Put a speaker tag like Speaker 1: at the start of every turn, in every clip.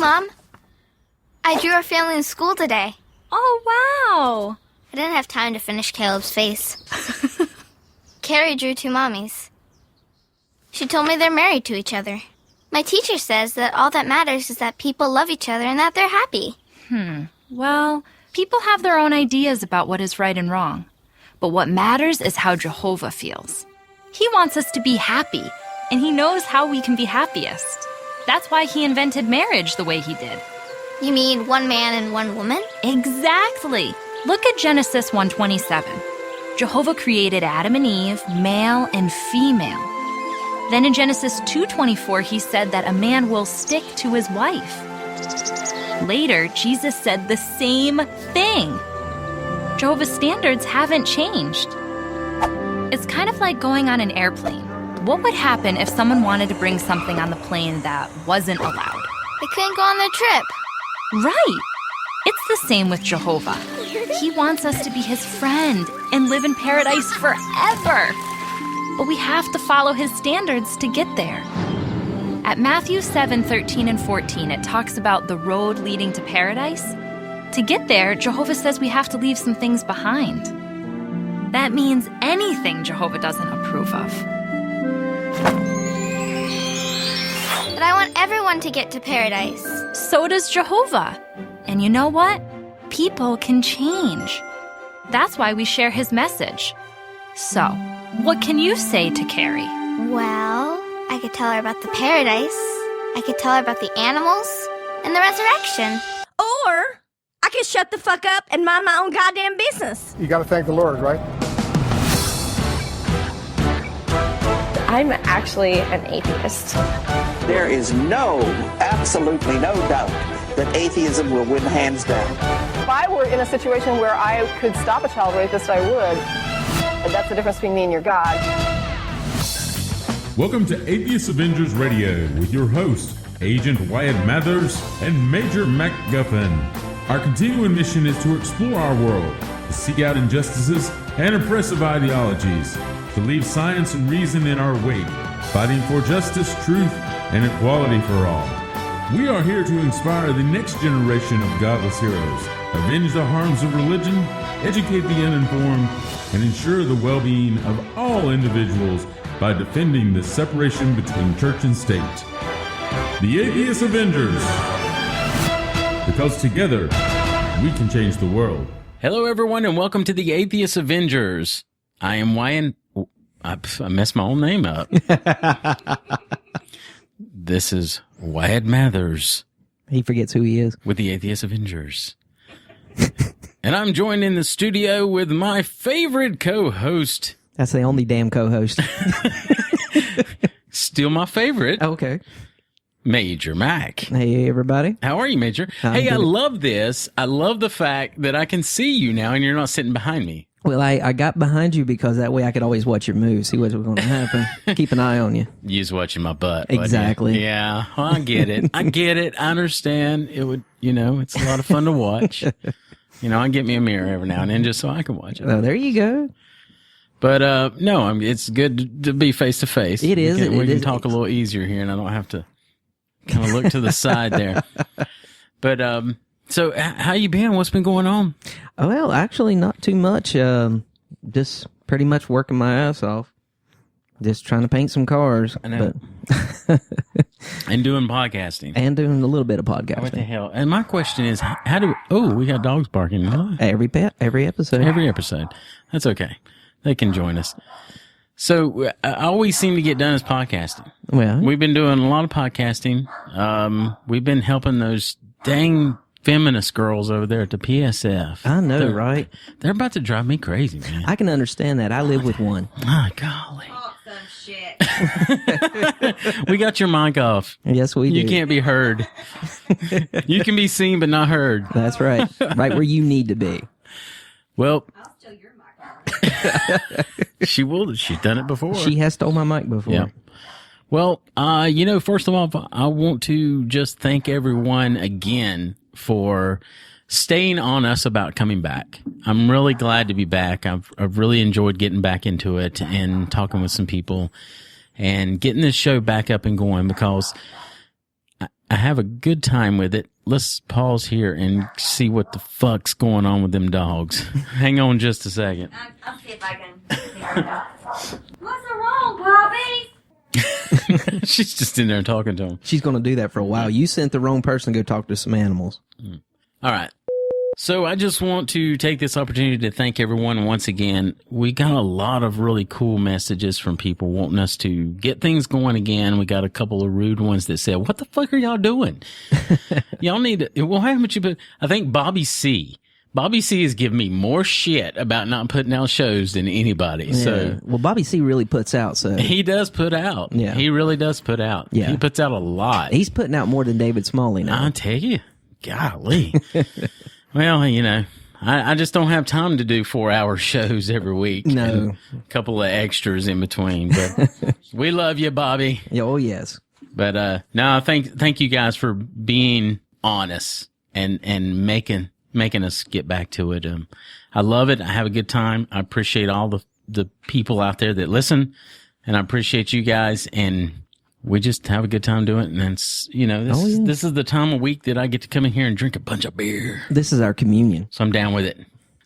Speaker 1: Mom, I drew our family in school today.
Speaker 2: Oh, wow.
Speaker 1: I didn't have time to finish Caleb's face. Carrie drew 2 mommies. She told me they're married to each other. My teacher says that all that matters is that people love each other and that they're happy.
Speaker 2: Well, people have their own ideas about what is right and wrong. But what matters is how Jehovah feels. He wants us to be happy, and he knows how we can be happiest. That's why he invented marriage the way he did.
Speaker 1: You mean 1 man and 1 woman?
Speaker 2: Exactly. Look at Genesis 1:27. Jehovah created Adam and Eve, male and female. Then in Genesis 2:24, he said that a man will stick to his wife. Later, Jesus said the same thing. Jehovah's standards haven't changed. It's kind of like going on an airplane. What would happen if someone wanted to bring something on the plane that wasn't allowed?
Speaker 1: They couldn't go on their trip.
Speaker 2: Right. It's the same with Jehovah. He wants us to be his friend and live in paradise forever. But we have to follow his standards to get there. At Matthew 7:13 and 14, it talks about the road leading to paradise. To get there, Jehovah says we have to leave some things behind. That means anything Jehovah doesn't approve of.
Speaker 1: But I want everyone to get to paradise.
Speaker 2: So does Jehovah. And you know what? People can change. That's why we share his message. So, what can you say to Carrie?
Speaker 1: Well, I could tell her about the paradise. I could tell her about the animals and the resurrection.
Speaker 3: Or I could shut the fuck up and mind my own goddamn business.
Speaker 4: You got to thank the Lord, right?
Speaker 5: I'm actually an atheist.
Speaker 6: There is absolutely no doubt that atheism will win hands down.
Speaker 5: If I were in a situation where I could stop a child rapist, I would. And that's the difference between me and your God.
Speaker 7: Welcome to Atheist Avengers Radio with your hosts, Agent Wyatt Mathers and Major MacGuffin. Our continuing mission is to explore our world, to seek out injustices and oppressive ideologies, to leave science and reason in our wake, fighting for justice, truth, and equality for all. We are here to inspire the next generation of godless heroes, avenge the harms of religion, educate the uninformed, and ensure the well-being of all individuals by defending the separation between church and state. The Atheist Avengers. Because together, we can change the world.
Speaker 8: Hello, everyone, and welcome to the Atheist Avengers. I am Wyatt. I messed my own name up. This is Wyatt Mathers.
Speaker 9: He forgets who he is.
Speaker 8: With the Atheist Avengers. And I'm joined in the studio with my favorite co-host.
Speaker 9: That's the only damn co-host.
Speaker 8: Still my favorite.
Speaker 9: Okay.
Speaker 8: Major Mac.
Speaker 9: Hey, everybody.
Speaker 8: How are you, Major? Hey, I love this. I love the fact that I can see you now and you're not sitting behind me.
Speaker 9: Well, I got behind you because that way I could always watch your moves, see what's going to happen, keep an eye on you.
Speaker 8: You was watching my butt.
Speaker 9: Exactly.
Speaker 8: Yeah, well, I get it. I get it. I understand. It would, it's a lot of fun to watch. I get me a mirror every now and then just so I can watch it.
Speaker 9: Oh, there you go.
Speaker 8: But no, it's good to be face to face.
Speaker 9: It is.
Speaker 8: We can talk a little easier here, and I don't have to kind of look to the side there. But so how you been? What's been going on?
Speaker 9: Well, actually, not too much. Just pretty much working my ass off. Just trying to paint some cars.
Speaker 8: I know. And doing podcasting.
Speaker 9: And doing a little bit of podcasting.
Speaker 8: What the hell? And my question is, how do... Oh, we got dogs barking.
Speaker 9: Every episode.
Speaker 8: Every episode. That's okay. They can join us. So, all we seem to get done is podcasting.
Speaker 9: Well,
Speaker 8: we've been doing a lot of podcasting. We've been helping those dang feminist girls over there at the PSF.
Speaker 9: I know, right?
Speaker 8: They're about to drive me crazy, man.
Speaker 9: I can understand that. I live with one.
Speaker 8: My golly.
Speaker 3: Talk some shit.
Speaker 8: We got your mic off.
Speaker 9: Yes, we do.
Speaker 8: You can't be heard. You can be seen but not heard.
Speaker 9: That's right. Right where you need to be.
Speaker 8: Well,
Speaker 3: I'll steal your mic.
Speaker 8: she will. She's done it before.
Speaker 9: She has stole my mic before.
Speaker 8: Yeah. Well, first of all, I want to just thank everyone again for staying on us about coming back. I'm really glad to be back. I've really enjoyed getting back into it and talking with some people and getting this show back up and going because I have a good time with it. Let's pause here and see what the fuck's going on with them dogs. Hang on just a second.
Speaker 3: I'll see if I can figure it out. What's wrong, Bobby?
Speaker 8: She's just in there talking to him.
Speaker 9: She's going to do that for a while. You sent the wrong person to go talk to some animals.
Speaker 8: All right. So I just want to take this opportunity to thank everyone once again. We got a lot of really cool messages from people wanting us to get things going again. We got a couple of rude ones that said, what the fuck are y'all doing? Y'all need to, well, haven't you been? I think Bobby C has given me more shit about not putting out shows than anybody.
Speaker 9: Yeah.
Speaker 8: So,
Speaker 9: well, Bobby C really puts out. So
Speaker 8: he does put out.
Speaker 9: Yeah.
Speaker 8: He really does put out.
Speaker 9: Yeah.
Speaker 8: He puts out a lot.
Speaker 9: He's putting out more than David Smalley now.
Speaker 8: I tell you, golly. Well, you know, I just don't have time to do 4-hour shows every week.
Speaker 9: No.
Speaker 8: A couple of extras in between, but we love you, Bobby.
Speaker 9: Oh, yes.
Speaker 8: But, no, thank you guys for being honest and making us get back to it. I love it. I have a good time. I appreciate all the people out there that listen, and I appreciate you guys, and we just have a good time doing it. And it's, you know, this is the time of week that I get to come in here and drink a bunch of beer.
Speaker 9: This is our communion.
Speaker 8: So I'm down with it.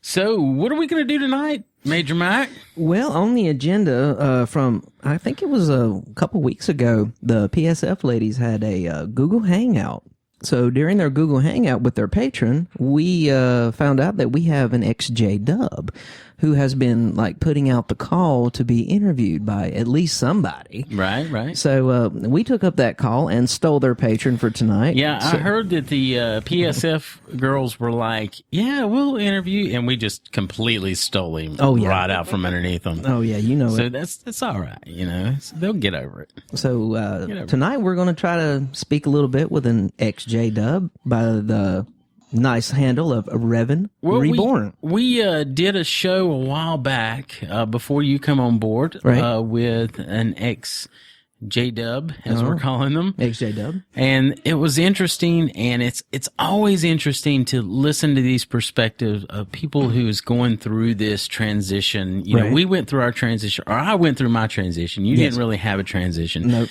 Speaker 8: So what are we going to do tonight, Major Mac?
Speaker 9: Well, on the agenda from, I think it was a couple weeks ago, the PSF ladies had a Google Hangout. So during their Google Hangout with their patron, we found out that we have an ex-JayDub who has been like putting out the call to be interviewed by at least somebody.
Speaker 8: Right.
Speaker 9: So we took up that call and stole their patron for tonight.
Speaker 8: Yeah, I heard that the PSF girls were like, yeah, we'll interview, and we just completely stole him right out from underneath them.
Speaker 9: Oh, yeah, you know
Speaker 8: so
Speaker 9: it.
Speaker 8: that's all right, you know. They'll get over it.
Speaker 9: So tonight we're going to try to speak a little bit with an ex-JayDub by the nice handle of Revan Reborn.
Speaker 8: We did a show a while back before you come on board with an ex-JayDub, as we're calling them.
Speaker 9: Ex-JayDub.
Speaker 8: And it was interesting, and it's always interesting to listen to these perspectives of people who's going through this transition. You know, we went through our transition, or I went through my transition. You didn't really have a transition.
Speaker 9: Nope.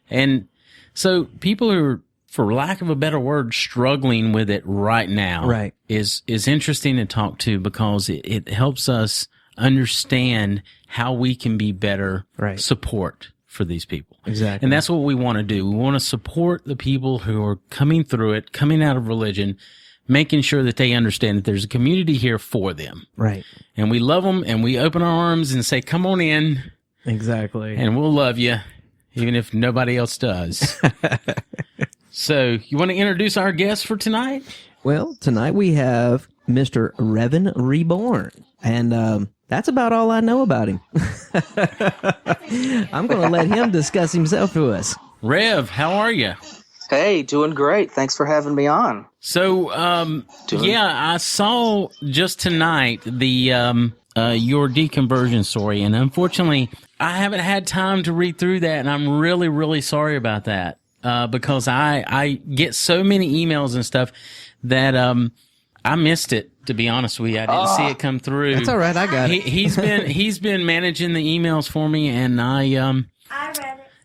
Speaker 8: And so people who are, for lack of a better word, struggling with it right now is interesting to talk to, because it helps us understand how we can be better support for these people.
Speaker 9: Exactly.
Speaker 8: And that's what we want to do. We want to support the people who are coming through it, coming out of religion, making sure that they understand that there's a community here for them.
Speaker 9: Right.
Speaker 8: And we love them, and we open our arms and say, come on in.
Speaker 9: Exactly.
Speaker 8: And we'll love you, even if nobody else does. So, you want to introduce our guest for tonight?
Speaker 9: Well, tonight we have Mr. Revan Reborn, and that's about all I know about him. I'm going to let him discuss himself to us.
Speaker 8: Rev, how are you?
Speaker 4: Hey, doing great. Thanks for having me on.
Speaker 8: So, I saw just tonight the your deconversion story, and unfortunately, I haven't had time to read through that, and I'm really, really sorry about that. Because I get so many emails and stuff that I missed it, to be honest with you. I didn't see it come through.
Speaker 9: That's all right, I got it.
Speaker 8: He's been managing the emails for me, and I
Speaker 3: read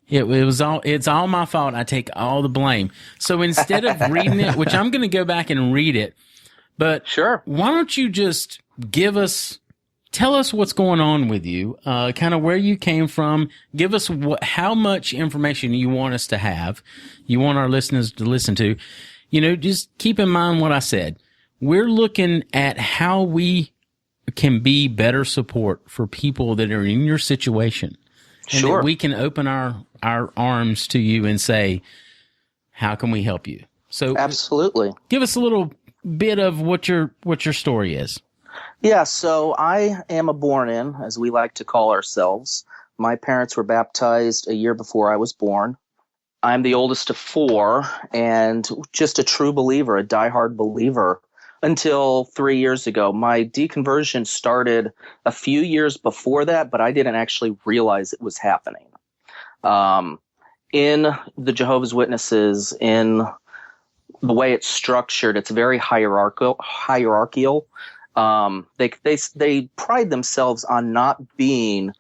Speaker 3: it.
Speaker 8: It's all my fault. I take all the blame. So instead of reading it, which I'm going to go back and read it, but
Speaker 4: sure,
Speaker 8: why don't you just tell us what's going on with you, kind of where you came from. Give us how much information you want us to have, you want our listeners to listen to. You know, just keep in mind what I said. We're looking at how we can be better support for people that are in your situation. And that we can open our arms to you and say, how can we help you? So
Speaker 4: absolutely.
Speaker 8: Give us a little bit of what your story is.
Speaker 4: Yeah, so I am a born-in, as we like to call ourselves. My parents were baptized a year before I was born. I'm the oldest of 4 and just a true believer, a diehard believer, until 3 years ago. My deconversion started a few years before that, but I didn't actually realize it was happening. In the Jehovah's Witnesses, in the way it's structured, it's very hierarchical. They pride themselves on not being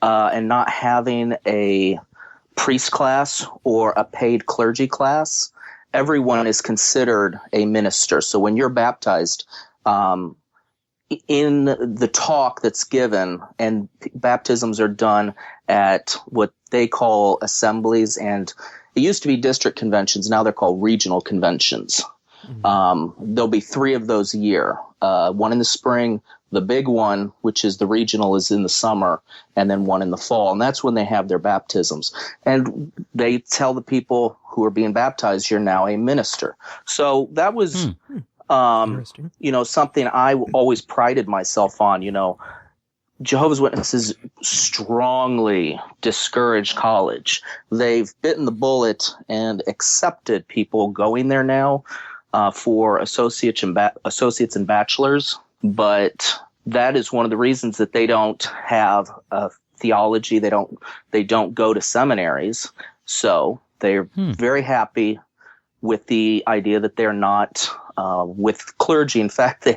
Speaker 4: and not having a priest class or a paid clergy class. everyone is considered a minister. So when you're baptized, in the talk that's given, and baptisms are done at what they call assemblies, and it used to be district conventions. Now they're called regional conventions. There'll be 3 of those a year. One in the spring, the big one, which is the regional, is in the summer, and then one in the fall. And that's when they have their baptisms. And they tell the people who are being baptized, you're now a minister. So that was, something I always prided myself on. Jehovah's Witnesses strongly discourage college. They've bitten the bullet and accepted people going there now for associates and bachelors. But that is one of the reasons that they don't have a theology. They don't go to seminaries. So they're very happy with the idea that they're not with clergy. In fact,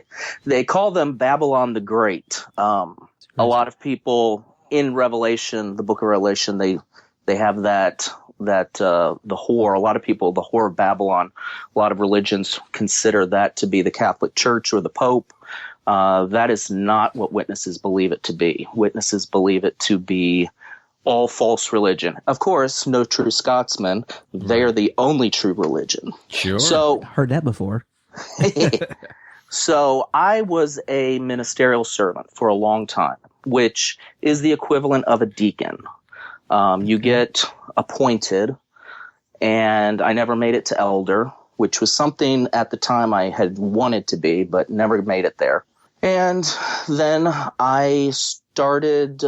Speaker 4: they call them Babylon the Great. A lot of people in Revelation, the book of Revelation, they have that the whore. A lot of people, the whore of Babylon. A lot of religions consider that to be the Catholic Church or the Pope. That is not what witnesses believe it to be. Witnesses believe it to be all false religion. Of course, no true Scotsman. They are the only true religion.
Speaker 8: Sure.
Speaker 4: So
Speaker 9: Heard that before.
Speaker 4: So I was a ministerial servant for a long time, which is the equivalent of a deacon. You get appointed, and I never made it to elder, which was something at the time I had wanted to be, but never made it there. And then I started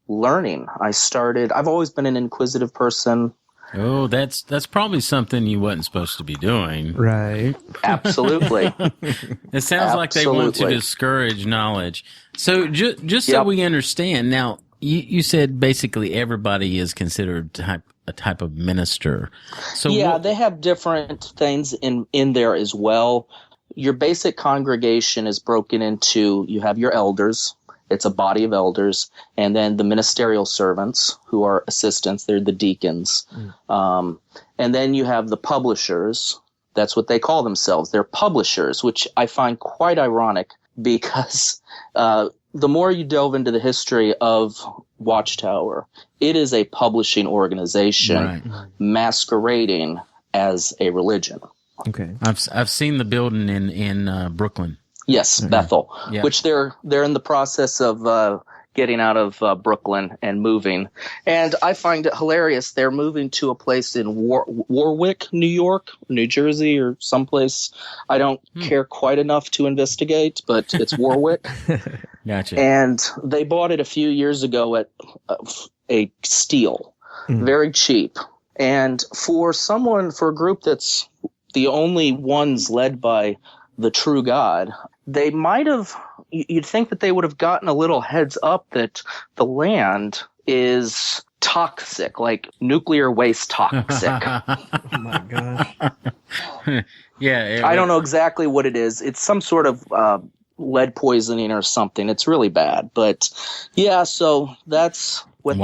Speaker 4: learning. I've always been an inquisitive person.
Speaker 8: Oh, that's probably something you wasn't supposed to be doing.
Speaker 9: Right.
Speaker 4: Absolutely.
Speaker 8: It sounds like they want to discourage knowledge. So just so we understand, now, you said basically everybody is considered a type of minister. So
Speaker 4: yeah, they have different things in there as well. Your basic congregation is broken into, you have your elders. It's a body of elders, and then the ministerial servants who are assistants. They're the deacons. And then you have the publishers. That's what they call themselves. They're publishers, which I find quite ironic because the more you delve into the history of Watchtower, it is a publishing organization masquerading as a religion.
Speaker 9: Okay.
Speaker 8: I've seen the building in Brooklyn.
Speaker 4: Yes, Bethel, which they're in the process of getting out of Brooklyn and moving. And I find it hilarious. They're moving to a place in Warwick, New York, New Jersey, or someplace. I don't care quite enough to investigate, but it's Warwick.
Speaker 8: Gotcha.
Speaker 4: And they bought it a few years ago at a steal, very cheap. And for a group that's the only ones led by the true God, they might have, you'd think that they would have gotten a little heads up that the land is toxic, like nuclear waste toxic.
Speaker 9: Oh my gosh.
Speaker 4: I don't know exactly what it is. It's some sort of lead poisoning or something. It's really bad. But yeah, so that's what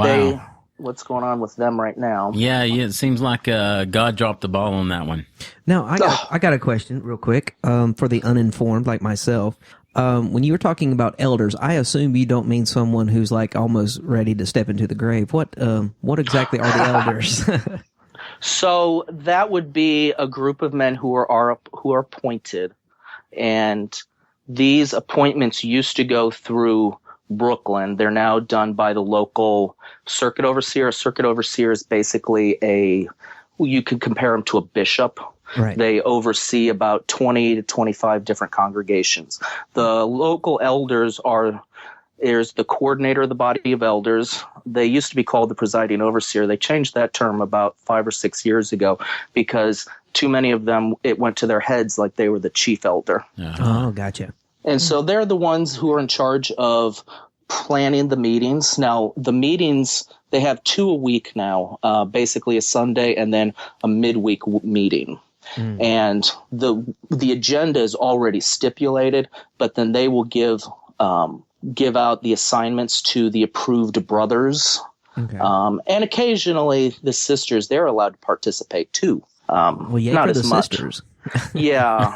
Speaker 4: what's going on with them right now.
Speaker 8: Yeah, it seems like God dropped the ball on that one.
Speaker 9: Now, I got a question real quick for the uninformed like myself. When you were talking about elders, I assume you don't mean someone who's like almost ready to step into the grave. What exactly are the elders?
Speaker 4: So that would be a group of men who are appointed, and these appointments used to go through Brooklyn. They're now done by the local circuit overseer. A circuit overseer is basically you could compare them to a bishop.
Speaker 9: Right.
Speaker 4: They oversee about 20 to 25 different congregations. The local elders there's the coordinator of the body of elders. They used to be called the presiding overseer. They changed that term about 5 or 6 years ago because too many of them, it went to their heads like they were the chief elder.
Speaker 9: Oh, gotcha.
Speaker 4: And so they're the ones who are in charge of planning the meetings. Now, the meetings, they have 2 a week now, basically a Sunday and then a midweek meeting. And the agenda is already stipulated, but then they will give out the assignments to the approved brothers. Okay. And occasionally the sisters, they're allowed to participate too.
Speaker 9: Well, yay
Speaker 4: not
Speaker 9: for
Speaker 4: as
Speaker 9: the
Speaker 4: much.
Speaker 9: sisters.
Speaker 4: Yeah,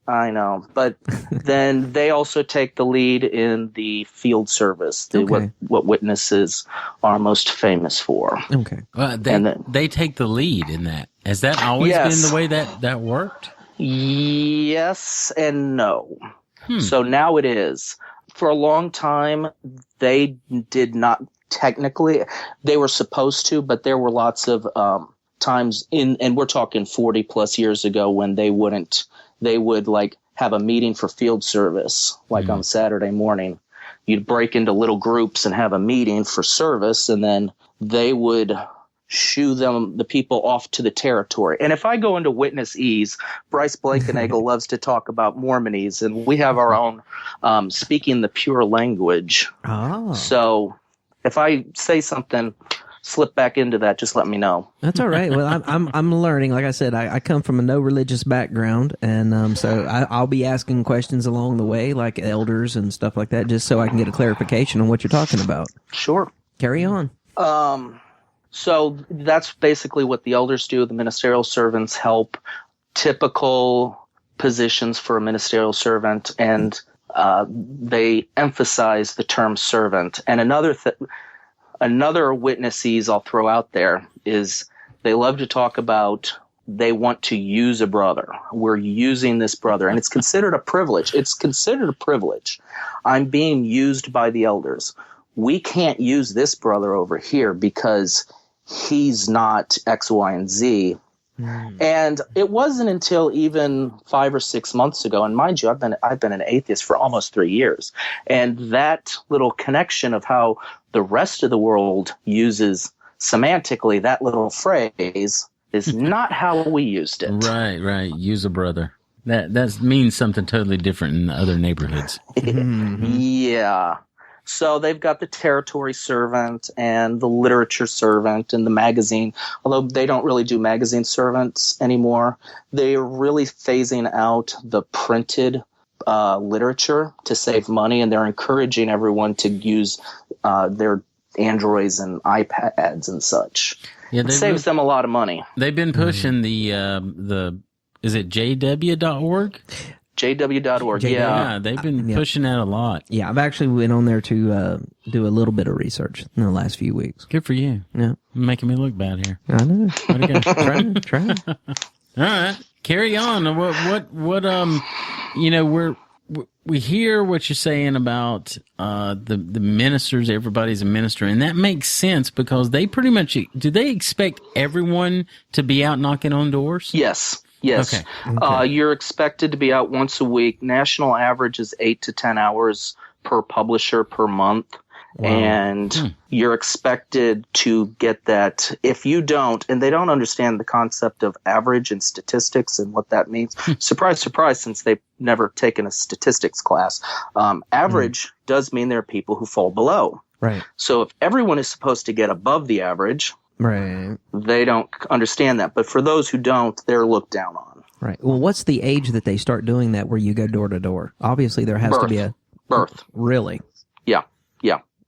Speaker 4: I know. But then they also take the lead in the field service,
Speaker 9: Okay.
Speaker 4: what witnesses are most famous for.
Speaker 9: Okay.
Speaker 8: They take the lead in that. Has that always
Speaker 4: Yes.
Speaker 8: been the way that worked?
Speaker 4: Yes and no. So now it is. For a long time, they did not technically. They were supposed to, but there were lots of times and we're talking 40 plus years ago when they would like have a meeting for field service, like on Saturday morning. You'd break into little groups and have a meeting for service, and then they would shoo the people off to the territory. And if I go into witness ease, Bryce Blankenagel loves to talk about Mormonese, and we have our own speaking the pure language.
Speaker 9: Oh.
Speaker 4: So if I say something, slip back into that, just let me know.
Speaker 9: That's all right. Well, I'm learning. Like I said, I come from a no religious background, and so I'll be asking questions along the way, like elders and stuff like that, just so I can get a clarification on what you're talking about.
Speaker 4: Sure.
Speaker 9: Carry on.
Speaker 4: So that's basically what the elders do. The ministerial servants help typical positions for a ministerial servant, and they emphasize the term servant. And another witnesses I'll throw out there is they love to talk about they want to use a brother. We're using this brother, and it's considered a privilege. It's considered a privilege. I'm being used by the elders. We can't use this brother over here because he's not X, Y, and Z. And it wasn't until even 5 or 6 months ago, and mind you, I've been an atheist for almost 3 years, and that little connection of how the rest of the world uses semantically that little phrase is not how we used it.
Speaker 8: Right. Use a brother. That means something totally different in other neighborhoods.
Speaker 4: Yeah. So they've got the territory servant and the literature servant and the magazine. Although they don't really do magazine servants anymore, they're really phasing out the printed literature to save money, and they're encouraging everyone to use their Androids and iPads and such. Yeah, it saves them a lot of money.
Speaker 8: They've been pushing the is it JW.org?
Speaker 4: JW.org,
Speaker 8: yeah. They've been pushing that a lot.
Speaker 9: Yeah, I've actually went on there to do a little bit of research in the last few weeks.
Speaker 8: Good for you.
Speaker 9: Yeah.
Speaker 8: Making me look bad here.
Speaker 9: I know. Try.
Speaker 8: All right. Carry on. What we hear what you're saying about the ministers. Everybody's a minister, and that makes sense because they pretty much do they expect everyone to be out knocking on doors?
Speaker 4: Yes.
Speaker 8: Okay.
Speaker 4: You're expected to be out once a week. National average is 8 to 10 hours per publisher per month. Wow. And you're expected to get that. If you don't, and they don't understand the concept of average and statistics and what that means. Surprise, surprise, since they've never taken a statistics class. Average does mean there are people who fall below.
Speaker 9: Right.
Speaker 4: So if everyone is supposed to get above the average,
Speaker 9: right,
Speaker 4: they don't understand that. But for those who don't, they're looked down on.
Speaker 9: Right. Well, what's the age that they start doing that where you go door to door? Obviously, there has to be a
Speaker 4: birth.
Speaker 9: Really?
Speaker 4: Yeah.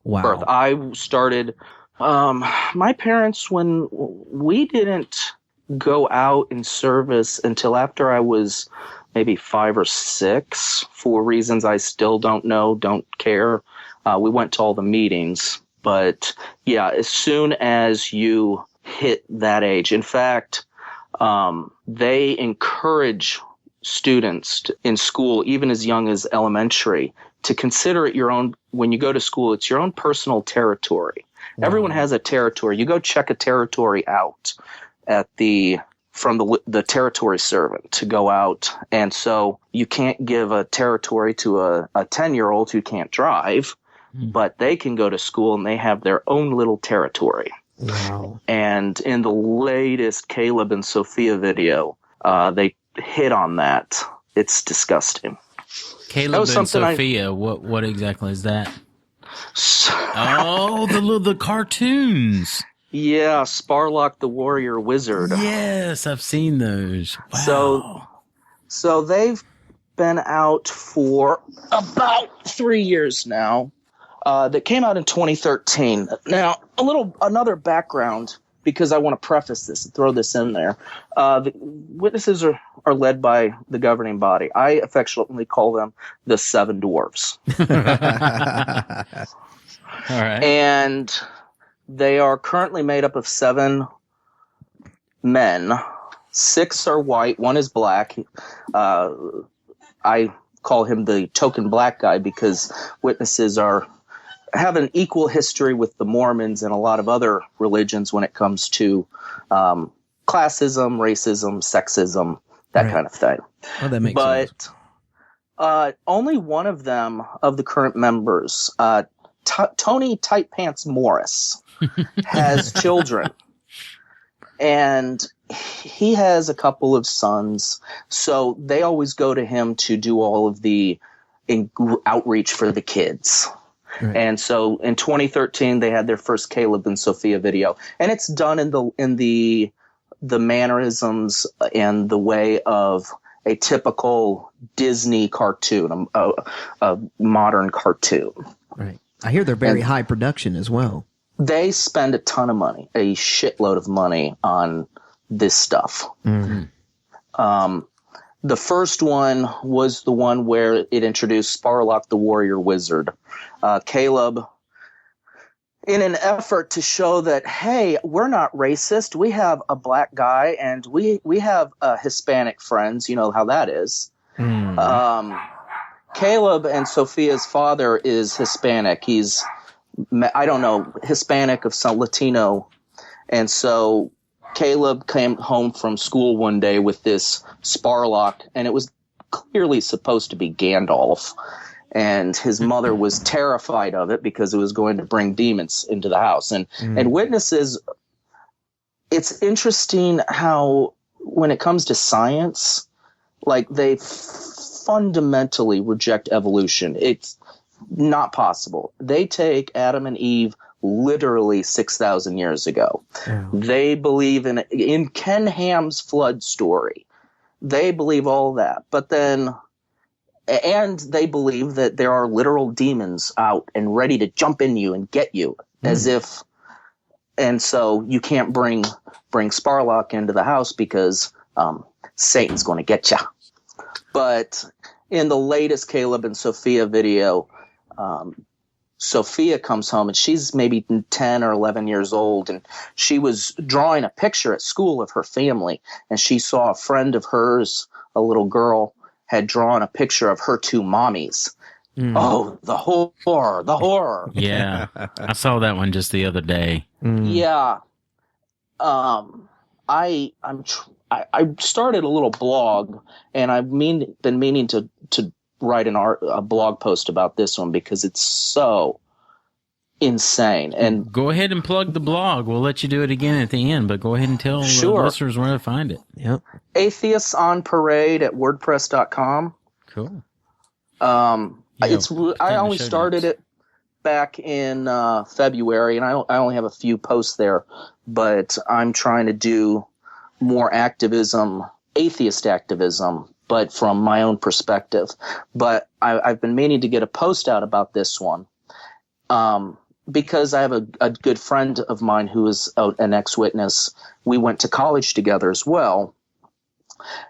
Speaker 9: Wow.
Speaker 4: Birth. I started. My parents, when we didn't go out in service until after I was maybe 5 or 6, for reasons I still don't know, don't care. We went to all the meetings. But yeah, as soon as you hit that age, in fact, they encourage students in school, even as young as elementary, to consider it your own. When you go to school, it's your own personal territory. Wow. Everyone has a territory. You go check a territory out from the territory servant to go out. And so you can't give a territory to a 10-year-old who can't drive. But they can go to school and they have their own little territory.
Speaker 9: Wow.
Speaker 4: And in the latest Caleb and Sophia video, they hit on that. It's disgusting.
Speaker 8: Caleb and Sophia, what exactly is that? The
Speaker 4: cartoons. Yeah, Sparlock the Warrior Wizard.
Speaker 8: Yes, I've seen those. Wow.
Speaker 4: So they've been out for about 3 years now. That came out in 2013. Now, another background because I want to preface this and throw this in there. The witnesses are led by the governing body. I affectionately call them the Seven Dwarfs.
Speaker 8: All right.
Speaker 4: And they are currently made up of 7 men. 6 are white, 1 is black. I call him the token black guy because witnesses have an equal history with the Mormons and a lot of other religions when it comes to classism, racism, sexism, that kind of thing.
Speaker 9: Oh, that makes sense.
Speaker 4: But only one of them, of the current members, Tony Tight Pants Morris, has children. And he has a couple of sons, so they always go to him to do all of the outreach for the kids. Right. And so in 2013, they had their first Caleb and Sophia video, and it's done in the mannerisms and the way of a typical Disney cartoon, a modern cartoon.
Speaker 9: Right. I hear they're very high production as well.
Speaker 4: They spend a ton of money, a shitload of money on this stuff. Mm-hmm. The first one was the one where it introduced Sparlock the Warrior Wizard. Caleb, in an effort to show that, hey, we're not racist. We have a black guy and we have Hispanic friends. You know how that is. Mm. Caleb and Sophia's father is Hispanic. He's, I don't know, Hispanic of some Latino. And so Caleb came home from school one day with this Sparlock, and it was clearly supposed to be Gandalf. And his mother was terrified of it because it was going to bring demons into the house. And witnesses, it's interesting how when it comes to science, like they fundamentally reject evolution. It's not possible. They take Adam and Eve literally 6,000 years ago. Yeah. They believe in Ken Ham's flood story. They believe all that. But then, and they believe that there are literal demons out and ready to jump in you and get you as if, and so you can't bring Sparlock into the house because Satan's going to get you. But in the latest Caleb and Sophia video, Sophia comes home and she's maybe 10 or 11 years old, and she was drawing a picture at school of her family, and she saw a friend of hers, a little girl, had drawn a picture of her 2 mommies. Mm. Oh, the horror.
Speaker 8: Yeah. I saw that one just the other day.
Speaker 4: Mm. Yeah. I started a little blog, and I've been meaning to write a blog post about this one because it's so insane. And
Speaker 8: go ahead and plug the blog. We'll let you do it again at the end, but go ahead and tell the listeners where to find it.
Speaker 9: Yep.
Speaker 4: Atheists on Parade at WordPress.com.
Speaker 8: Cool.
Speaker 4: I only started it back in February, and I only have a few posts there, but I'm trying to do more activism, atheist activism, but from my own perspective. But I've been meaning to get a post out about this one because I have a good friend of mine who is an ex-witness. We went to college together as well,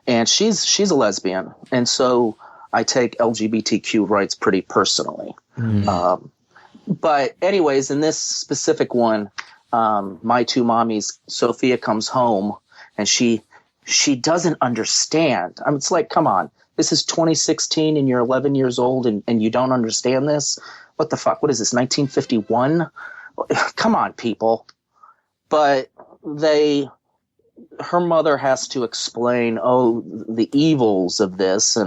Speaker 4: and she's a lesbian, and so I take LGBTQ rights pretty personally. Mm. But anyways, in this specific one, my 2 mommies, Sophia comes home, and she doesn't understand. I mean, it's like, come on, this is 2016 and you're 11 years old and you don't understand this? What the fuck? What is this, 1951? Come on, people. But her mother has to explain, the evils of this,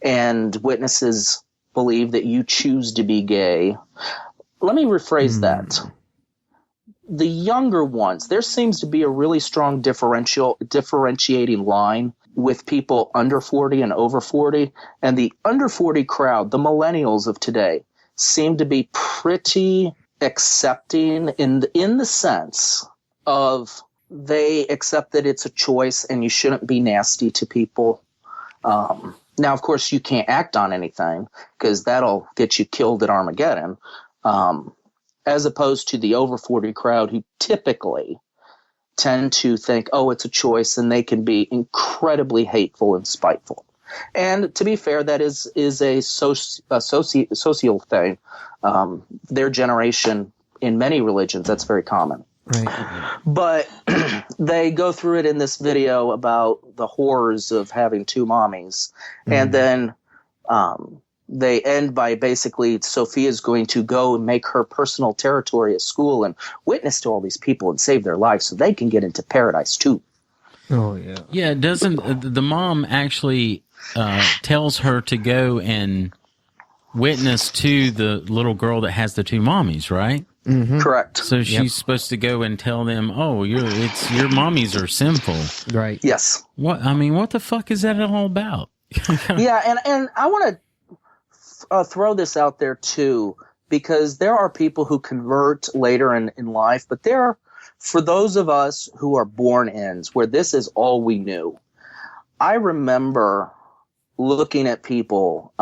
Speaker 4: and witnesses believe that you choose to be gay. Let me rephrase that. The younger ones, there seems to be a really strong differentiating line with people under 40 and over 40. And the under 40 crowd, the millennials of today, seem to be pretty accepting in the sense of they accept that it's a choice and you shouldn't be nasty to people. Now, of course, you can't act on anything because that'll get you killed at Armageddon. As opposed to the over 40 crowd who typically tend to think, oh, it's a choice, and they can be incredibly hateful and spiteful. And to be fair, that is a social thing. Their generation, in many religions, that's very common.
Speaker 9: Right.
Speaker 4: But they go through it in this video about the horrors of having two mommies. And then they end by basically Sophia's going to go and make her personal territory at school and witness to all these people and save their lives so they can get into paradise too.
Speaker 9: Oh, yeah.
Speaker 8: Yeah, doesn't the mom actually tells her to go and witness to the little girl that has the two mommies, right?
Speaker 9: Mm-hmm.
Speaker 4: Correct.
Speaker 8: So she's supposed to go and tell them, "Oh, your mommies are sinful."
Speaker 9: Right.
Speaker 4: Yes.
Speaker 8: What the fuck is that all about?
Speaker 4: Yeah, and I want to throw this out there too, because there are people who convert later in life, but for those of us who are born-ins, where this is all we knew. I remember looking at people.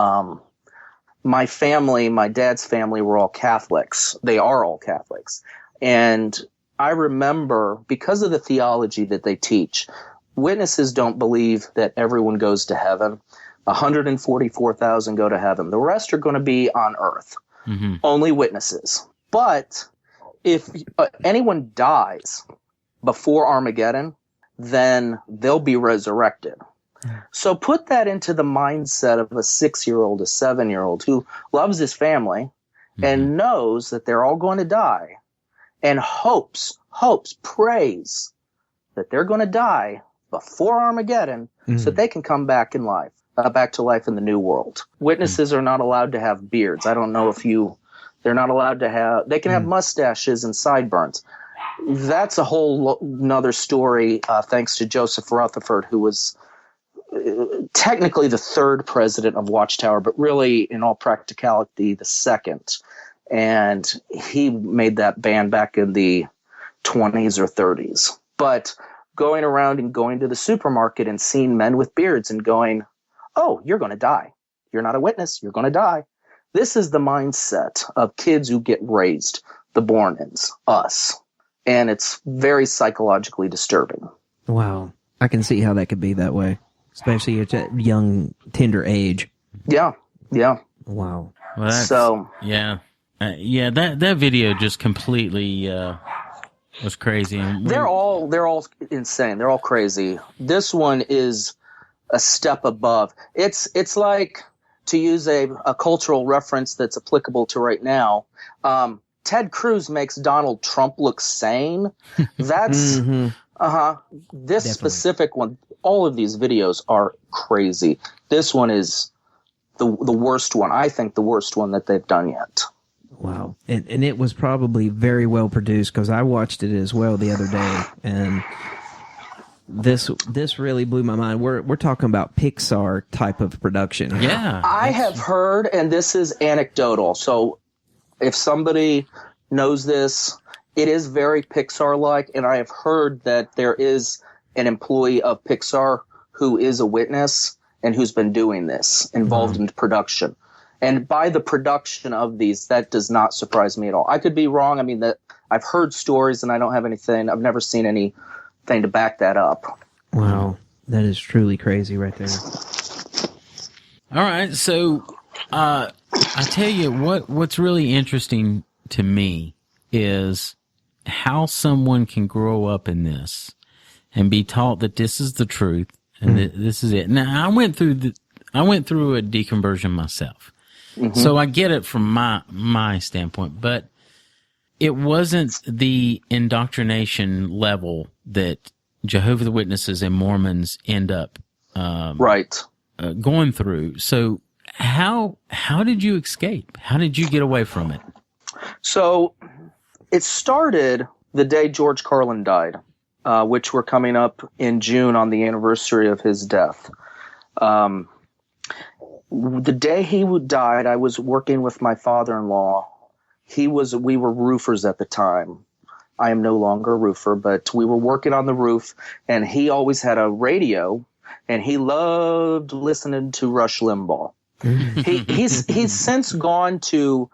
Speaker 4: My family, my dad's family, were all Catholics. They are all Catholics. And I remember, because of the theology that they teach, witnesses don't believe that everyone goes to heaven. 144,000 go to heaven. The rest are going to be on earth. Mm-hmm. Only witnesses. But if anyone dies before Armageddon, then they'll be resurrected. So put that into the mindset of a 6-year-old, a 7-year-old who loves his family and knows that they're all going to die and hopes, prays that they're going to die before Armageddon so that they can come back in life, back to life in the new world. Witnesses are not allowed to have beards. I don't know if they're not allowed to have, they can have mustaches and sideburns. That's a whole nother story, thanks to Joseph Rutherford, who was technically the third president of Watchtower, but really, in all practicality, the second. And he made that ban back in the 20s or 30s. But going around and going to the supermarket and seeing men with beards and going, oh, you're going to die. You're not a witness. You're going to die. This is the mindset of kids who get raised, the born-ins, us. And it's very psychologically disturbing.
Speaker 9: Wow. I can see how that could be that way. Especially at a young, tender age.
Speaker 4: Yeah, yeah.
Speaker 9: Wow.
Speaker 8: Well, that video just completely was crazy.
Speaker 4: They're all insane. They're all crazy. This one is a step above. It's like, to use a cultural reference that's applicable to right now, Ted Cruz makes Donald Trump look sane. That's this
Speaker 9: Definitely.
Speaker 4: specific one. All of these videos are crazy. This one is the worst one. I think the worst one that they've done yet.
Speaker 9: Wow. And it was probably very well produced, because I watched it as well the other day, and this really blew my mind. We're talking about Pixar type of production.
Speaker 8: Yeah.
Speaker 4: I have heard, and this is anecdotal, so if somebody knows this, it is very Pixar-like, and I have heard that there is an employee of Pixar who is a witness and who's been doing this, involved in production. And by the production of these, that does not surprise me at all. I could be wrong. I mean, that I've heard stories and I don't have anything. I've never seen anything to back that up.
Speaker 9: Wow. That is truly crazy right there.
Speaker 8: All right. So, I tell you what's really interesting to me is how someone can grow up in this and be taught that this is the truth and this is it. Now, I went through a deconversion myself, so I get it from my standpoint. But it wasn't the indoctrination level that Jehovah's Witnesses and Mormons end up going through. So how did you escape? How did you get away from it?
Speaker 4: So it started the day George Carlin died. Which we're coming up in June on the anniversary of his death. The day he died, I was working with my father-in-law. We were roofers at the time. I am no longer a roofer, but we were working on the roof, and he always had a radio, and he loved listening to Rush Limbaugh. He's since gone to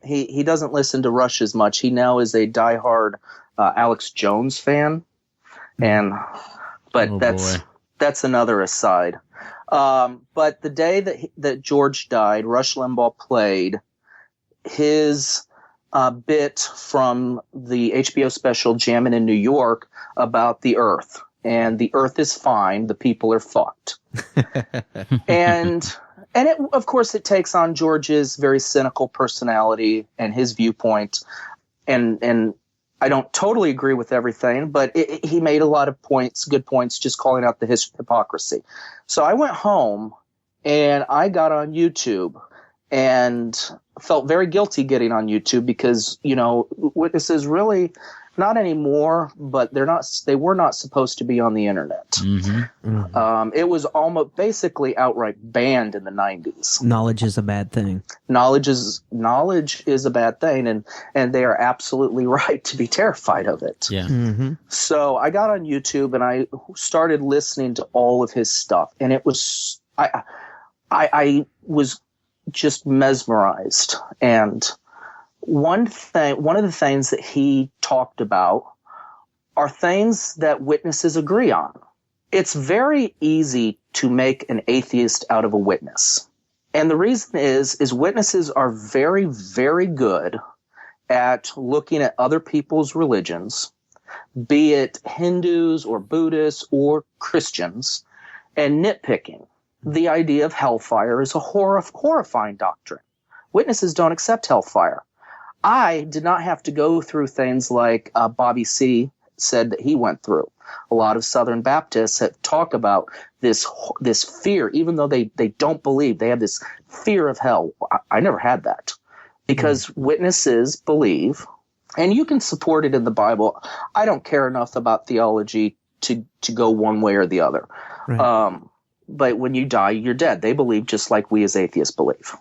Speaker 4: he doesn't listen to Rush as much. He now is a diehard Alex Jones fan, but that's another aside. But the day that George died, Rush Limbaugh played his bit from the HBO special Jammin' in New York about the Earth. And the Earth is fine, the people are fucked. and it, of course, it takes on George's very cynical personality and his viewpoint. And I don't totally agree with everything, but he made a lot of points, good points, just calling out the hypocrisy. So I went home and I got on YouTube and felt very guilty getting on YouTube because, witnesses really, not anymore, but they were not supposed to be on the internet. Mm-hmm. Mm-hmm. It was almost basically outright banned in the 90s.
Speaker 9: Knowledge is a bad thing.
Speaker 4: Knowledge is a bad thing, and they are absolutely right to be terrified of it.
Speaker 8: Yeah.
Speaker 9: Mm-hmm.
Speaker 4: So I got on YouTube and I started listening to all of his stuff, and it was I was just mesmerized. And one of the things that he talked about are things that witnesses agree on. It's very easy to make an atheist out of a witness. And the reason is witnesses are very, very good at looking at other people's religions, be it Hindus or Buddhists or Christians, and nitpicking. The idea of hellfire is a horrifying doctrine. Witnesses don't accept hellfire. I did not have to go through things like Bobby C. said that he went through. A lot of Southern Baptists have talked about this fear, even though they don't believe. They have this fear of hell. I never had that because witnesses believe, and you can support it in the Bible. I don't care enough about theology to go one way or the other. Right. But when you die, you're dead. They believe just like we as atheists believe,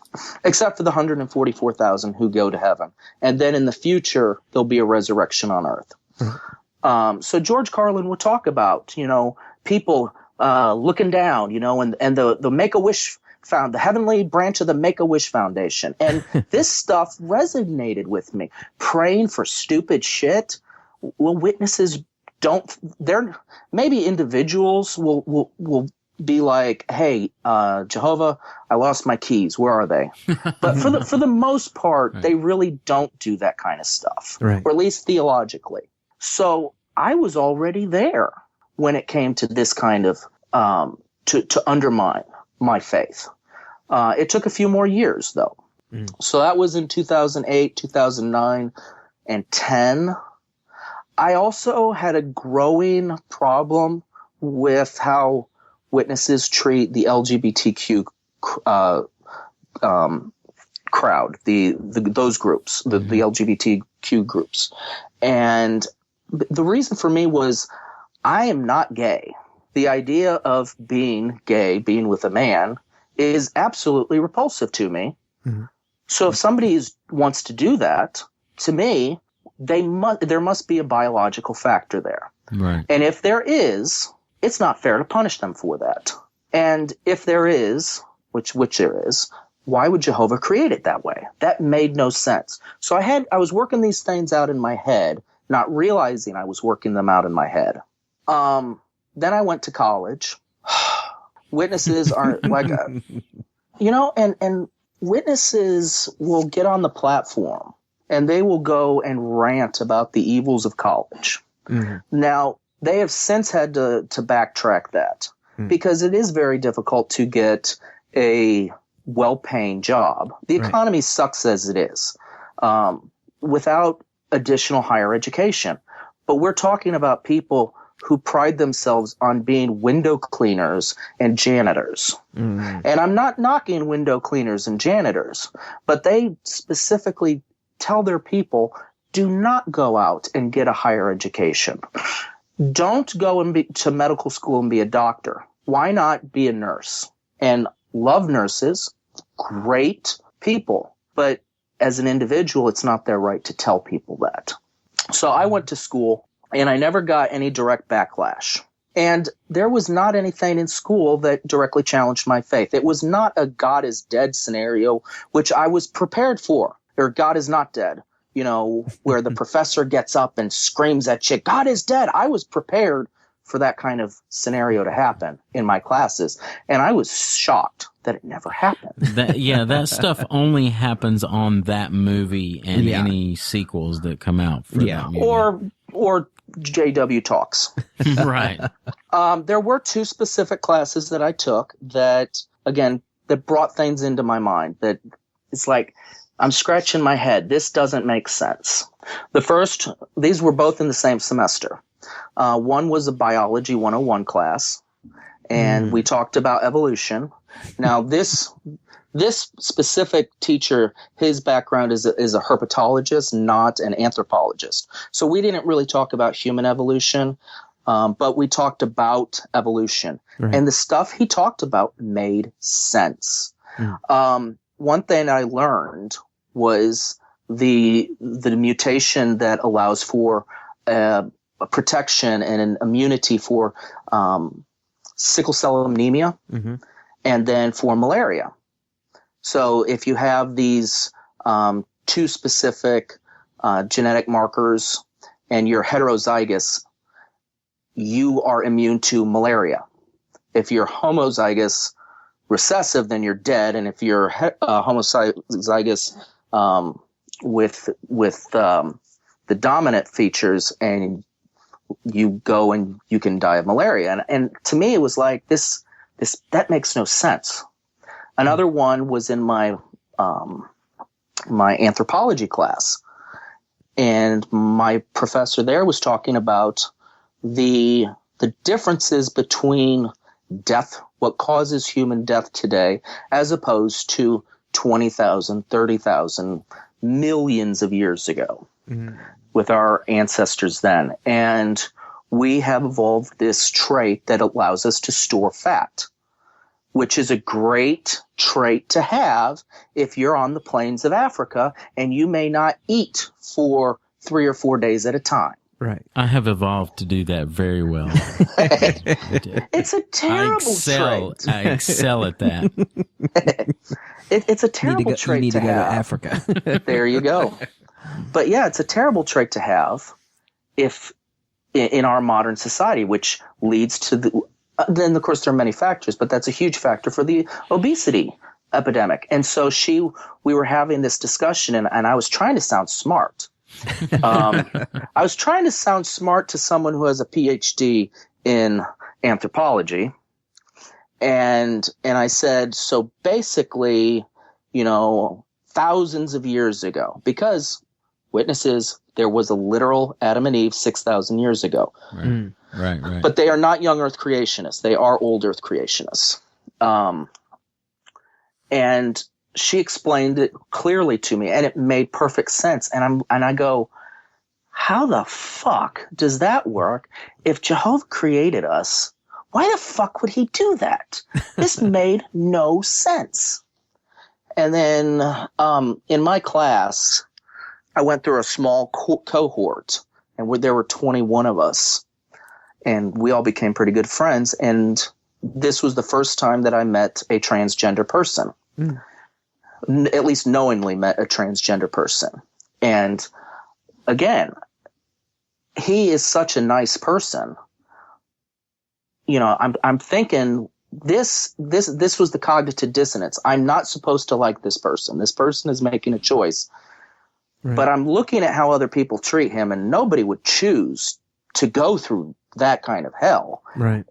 Speaker 4: except for the 144,000 who go to heaven. And then in the future, there'll be a resurrection on earth. Mm-hmm. So George Carlin would talk about, people looking down, and the Make-A-Wish the heavenly branch of the Make-A-Wish Foundation. And this stuff resonated with me. Praying for stupid shit. Well, witnesses maybe individuals will be like, hey, Jehovah, I lost my keys. Where are they? But for the most part, they really don't do that kind of stuff, or at least theologically. So I was already there when it came to this kind of to undermine my faith. It took a few more years, though. So that was in 2008, 2009, and 10. I also had a growing problem with how witnesses treat the LGBTQ crowd, those groups, the LGBTQ groups. And the reason for me was I am not gay. The idea of being gay, being with a man, is absolutely repulsive to me. Mm-hmm. So if somebody wants to do that, to me, there must be a biological factor there. Right. And if there is, it's not fair to punish them for that. And if there is, which there is, why would Jehovah create it that way? That made no sense. So I was working these things out in my head, not realizing I was working them out in my head. Then I went to college. Witnesses are like, and witnesses will get on the platform and they will go and rant about the evils of college. Mm-hmm. Now, they have since had to backtrack that because it is very difficult to get a well-paying job. The economy sucks as it is without additional higher education. But we're talking about people who pride themselves on being window cleaners and janitors. Mm. And I'm not knocking window cleaners and janitors, but they specifically tell their people, do not go out and get a higher education. Don't go to medical school and be a doctor. Why not be a nurse? And love nurses, great people. But as an individual, it's not their right to tell people that. So I went to school, and I never got any direct backlash. And there was not anything in school that directly challenged my faith. It was not a God is dead scenario, which I was prepared for, or God is not dead. where the professor gets up and screams at you, God is dead. I was prepared for that kind of scenario to happen in my classes. And I was shocked that it never happened.
Speaker 8: That stuff only happens on that movie and any sequels that come out for that movie.
Speaker 4: Or JW Talks.
Speaker 8: Right.
Speaker 4: There were 2 specific classes that I took that, again, that brought things into my mind that it's like, I'm scratching my head. This doesn't make sense. These were both in the same semester. One was a Biology 101 class, and we talked about evolution. Now, this specific teacher, his background is a herpetologist, not an anthropologist. So we didn't really talk about human evolution, but we talked about evolution. Right. And the stuff he talked about made sense. One thing I learned was the mutation that allows for a protection and an immunity for sickle cell anemia, and then for malaria. So if you have these 2 specific genetic markers and you're heterozygous, you are immune to malaria. If you're homozygous recessive, then you're dead. And if you're homozygous with the dominant features, and you go and you can die of malaria. And to me, it was like this that makes no sense. Another one was in my my anthropology class, and my professor there was talking about the differences between death, what causes human death today, as opposed to 20,000, 30,000, millions of years ago with our ancestors then. And we have evolved this trait that allows us to store fat, which is a great trait to have if you're on the plains of Africa and you may not eat for 3 or 4 days at a time.
Speaker 9: Right.
Speaker 8: I have evolved to do that very well.
Speaker 4: It's a terrible trait.
Speaker 8: I excel at that.
Speaker 4: It's a terrible trait
Speaker 9: you need to go
Speaker 4: have.
Speaker 9: to Africa.
Speaker 4: There you go. But yeah, it's a terrible trait to have if in our modern society, which leads to then of course there are many factors, but that's a huge factor for the obesity epidemic. And so we were having this discussion, and I was trying to sound smart. I was trying to sound smart to someone who has a PhD in anthropology. And I said, so basically, thousands of years ago, because witnesses, there was a literal Adam and Eve 6,000 years ago.
Speaker 8: Right.
Speaker 4: But they are not young earth creationists. They are old earth creationists. And she explained it clearly to me, and it made perfect sense. And I go, how the fuck does that work? If Jehovah created us, why the fuck would he do that? This made no sense. And then in my class, I went through a small cohort, and there were 21 of us, and we all became pretty good friends. And this was the first time that I met a transgender person. At least knowingly met a transgender person. And again, he is such a nice person. I'm thinking this was the cognitive dissonance. I'm not supposed to like this person. This person is making a choice. Right. But I'm looking at how other people treat him, and nobody would choose to go through that kind of hell.
Speaker 9: Right.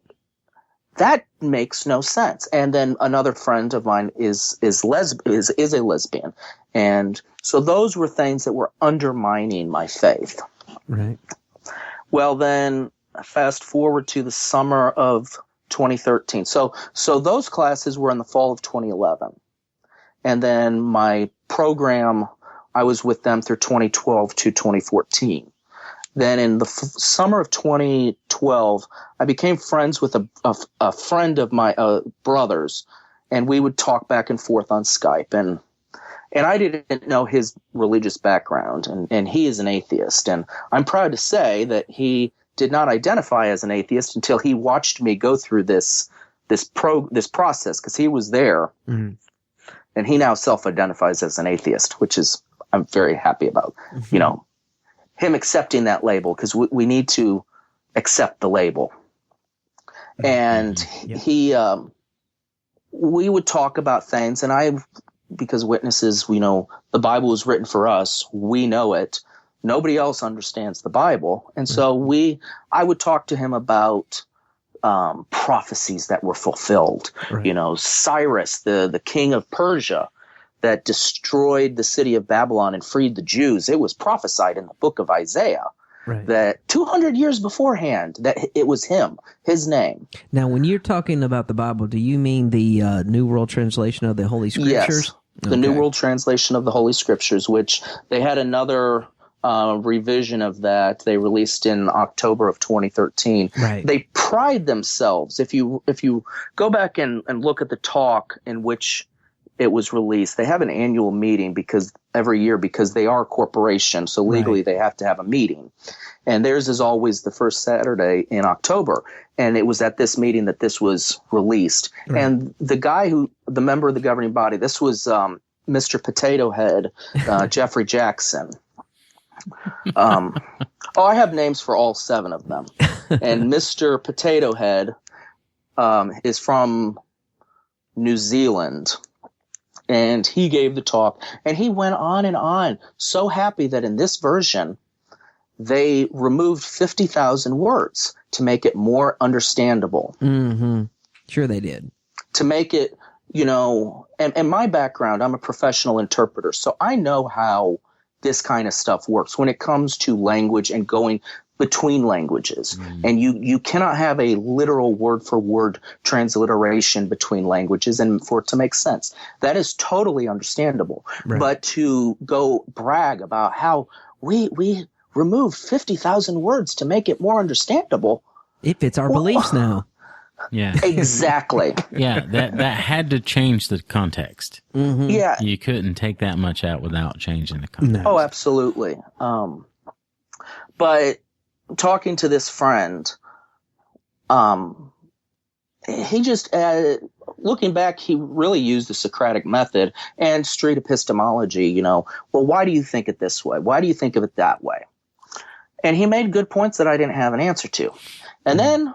Speaker 4: That makes no sense. And then another friend of mine is a lesbian. And so those were things that were undermining my faith.
Speaker 9: Right.
Speaker 4: Well, then fast forward to the summer of 2013. So those classes were in the fall of 2011. And then my program, I was with them through 2012 to 2014. Then in the summer of 2012, I became friends with a friend of my brother's, and we would talk back and forth on Skype. And I didn't know his religious background, and he is an atheist. And I'm proud to say that he did not identify as an atheist until he watched me go through this process, because he was there, and he now self-identifies as an atheist, which is I'm very happy about, him accepting that label, because we need to accept the label. And we would talk about things, and because witnesses, the Bible was written for us, we know it. Nobody else understands the Bible. And so I would talk to him about prophecies that were fulfilled. Right. Cyrus, the king of Persia, that destroyed the city of Babylon and freed the Jews. It was prophesied in the book of Isaiah. Right. That 200 years beforehand, that it was him, his name.
Speaker 9: Now, when you're talking about the Bible, do you mean the New World Translation of the Holy Scriptures?
Speaker 4: Yes, the New World Translation of the Holy Scriptures, which they had another revision of that they released in October of 2013. Right. They pride themselves. If you go back and look at the talk in which it was released, they have an annual meeting every year because they are a corporation. So legally they have to have a meeting. And theirs is always the first Saturday in October. And it was at this meeting that this was released. Right. And the member of the governing body, this was Mr. Potato Head, Jeffrey Jackson. I have names for all 7 of them. And Mr. Potato Head is from New Zealand. And he gave the talk, and he went on, so happy that in this version, they removed 50,000 words to make it more understandable.
Speaker 9: Mm-hmm. Sure they did.
Speaker 4: To make it, and my background, I'm a professional interpreter, so I know how this kind of stuff works when it comes to language and going between languages. And you cannot have a literal word for word transliteration between languages and for it to make sense. That is totally understandable. Right. But to go brag about how we removed 50,000 words to make it more understandable.
Speaker 9: It fits our beliefs now.
Speaker 8: Yeah.
Speaker 4: Exactly.
Speaker 8: Yeah, that had to change the context.
Speaker 4: Mm-hmm. Yeah.
Speaker 8: You couldn't take that much out without changing the context.
Speaker 4: Oh, absolutely. But talking to this friend, he just, looking back, he really used the Socratic method and street epistemology, well, why do you think it this way? Why do you think of it that way? And he made good points that I didn't have an answer to. And then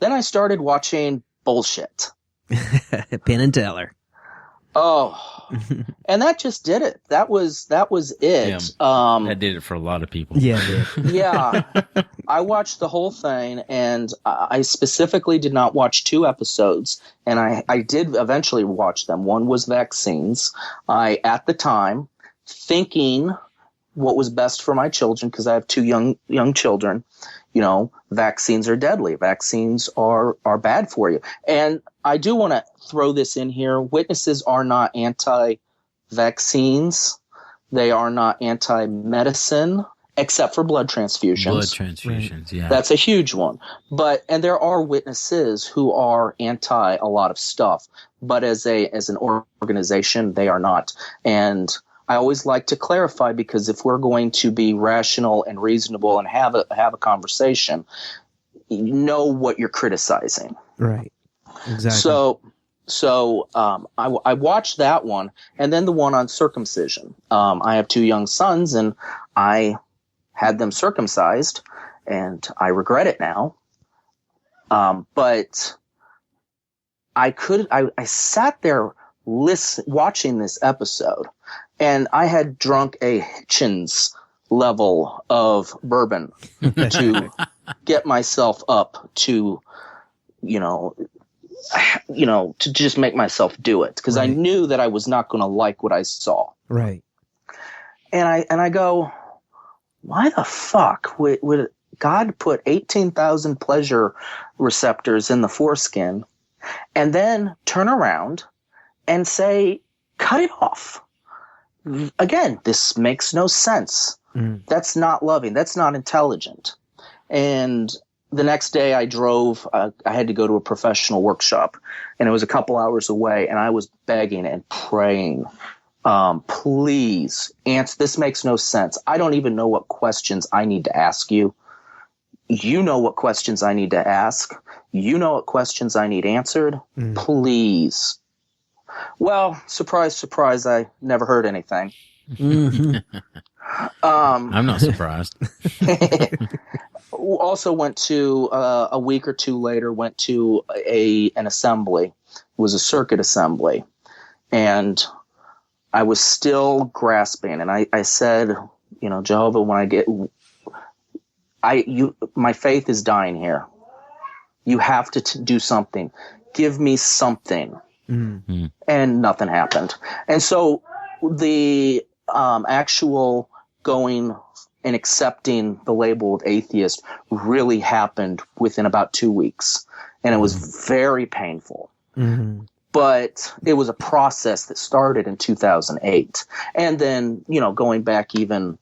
Speaker 4: I started watching bullshit.
Speaker 9: Penn and Teller.
Speaker 4: Oh, and that just did it. That was it.
Speaker 8: Yeah, that did it for a lot of people.
Speaker 9: Yeah, it did.
Speaker 4: Yeah. I watched the whole thing, and I specifically did not watch 2 episodes, and I did eventually watch them. One was vaccines. At the time, thinking what was best for my children, because I have 2 young children, vaccines are deadly. Vaccines are bad for you. And I do want to throw this in here. Witnesses are not anti-vaccines. They are not anti-medicine, except for blood transfusions.
Speaker 8: Blood transfusions, yeah.
Speaker 4: That's a huge one. And there are witnesses who are anti a lot of stuff, but as an organization, they are not. And I always like to clarify, because if we're going to be rational and reasonable and have a conversation, you know what you're criticizing.
Speaker 9: Right. Exactly.
Speaker 4: So I watched that one, and then the one on circumcision. I have 2 young sons, and I had them circumcised, and I regret it now. But I sat there watching this episode, and I had drunk a Hitchens level of bourbon to get myself up to, to just make myself do it, because I knew that I was not going to like what I saw.
Speaker 9: Right.
Speaker 4: And I go, why the fuck would God put 18,000 pleasure receptors in the foreskin and then turn around and say, cut it off? Again, this makes no sense. That's not loving. That's not intelligent. And the next day I drove, I had to go to a professional workshop, and it was a couple hours away, and I was begging and praying, please answer. This makes no sense. I don't even know what questions I need to ask you. You know what questions I need to ask. You know what questions I need answered. Please. Well, surprise, surprise, I never heard anything.
Speaker 8: I'm not surprised.
Speaker 4: Also went to a week or two later, went to an assembly. It was a circuit assembly. And I was still grasping. And I said, Jehovah, when my faith is dying here. You have to do something. Give me something. Mm-hmm. And nothing happened. And so the actual going and accepting the label of atheist really happened within about 2 weeks. And it was very painful. Mm-hmm. But it was a process that started in 2008. And then, going back even,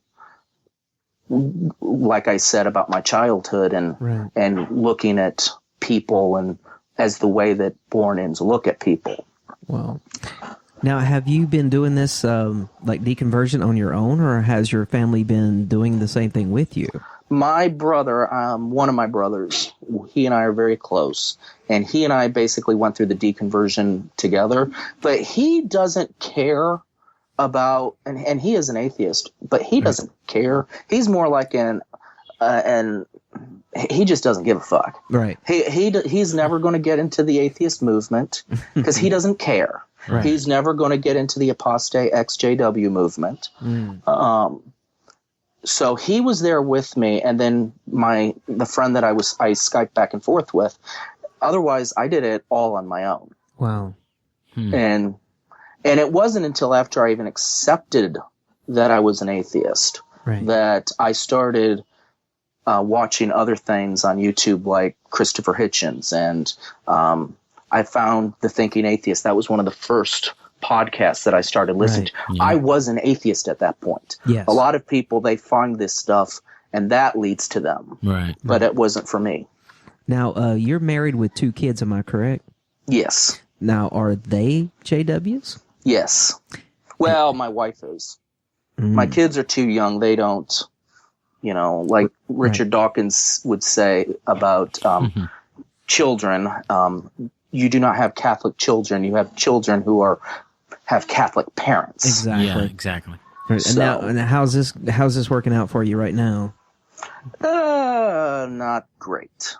Speaker 4: like I said, about my childhood and looking at people and as the way that born-ins look at people.
Speaker 9: Wow. Now, have you been doing this like deconversion on your own, or has your family been doing the same thing with you?
Speaker 4: My brother, one of my brothers, he and I are very close, and he and I basically went through the deconversion together, but he doesn't care about, and he is an atheist, but he doesn't care. He's more like he just doesn't give a fuck.
Speaker 9: Right.
Speaker 4: He's never going to get into the atheist movement because he doesn't care. Right. He's never going to get into the apostate ex-JayDub movement. So he was there with me, and then the friend that I Skyped back and forth with. Otherwise, I did it all on my own.
Speaker 9: Wow.
Speaker 4: And it wasn't until after I even accepted that I was an atheist that I started watching other things on YouTube, like Christopher Hitchens, and I found The Thinking Atheist. That was one of the first podcasts that I started listening to. Yeah. I was an atheist at that point.
Speaker 9: Yes.
Speaker 4: A lot of people, they find this stuff, and that leads to them.
Speaker 8: Right.
Speaker 4: But it wasn't for me.
Speaker 9: Now, you're married with 2 kids, am I correct?
Speaker 4: Yes.
Speaker 9: Now, are they JWs?
Speaker 4: Yes. Well, my wife is. My kids are too young. They don't, like Richard Dawkins would say about children, you do not have Catholic children. You have children who have Catholic parents.
Speaker 9: Exactly.
Speaker 8: Yeah, exactly.
Speaker 9: So, and how's this working out for you right now?
Speaker 4: Not great.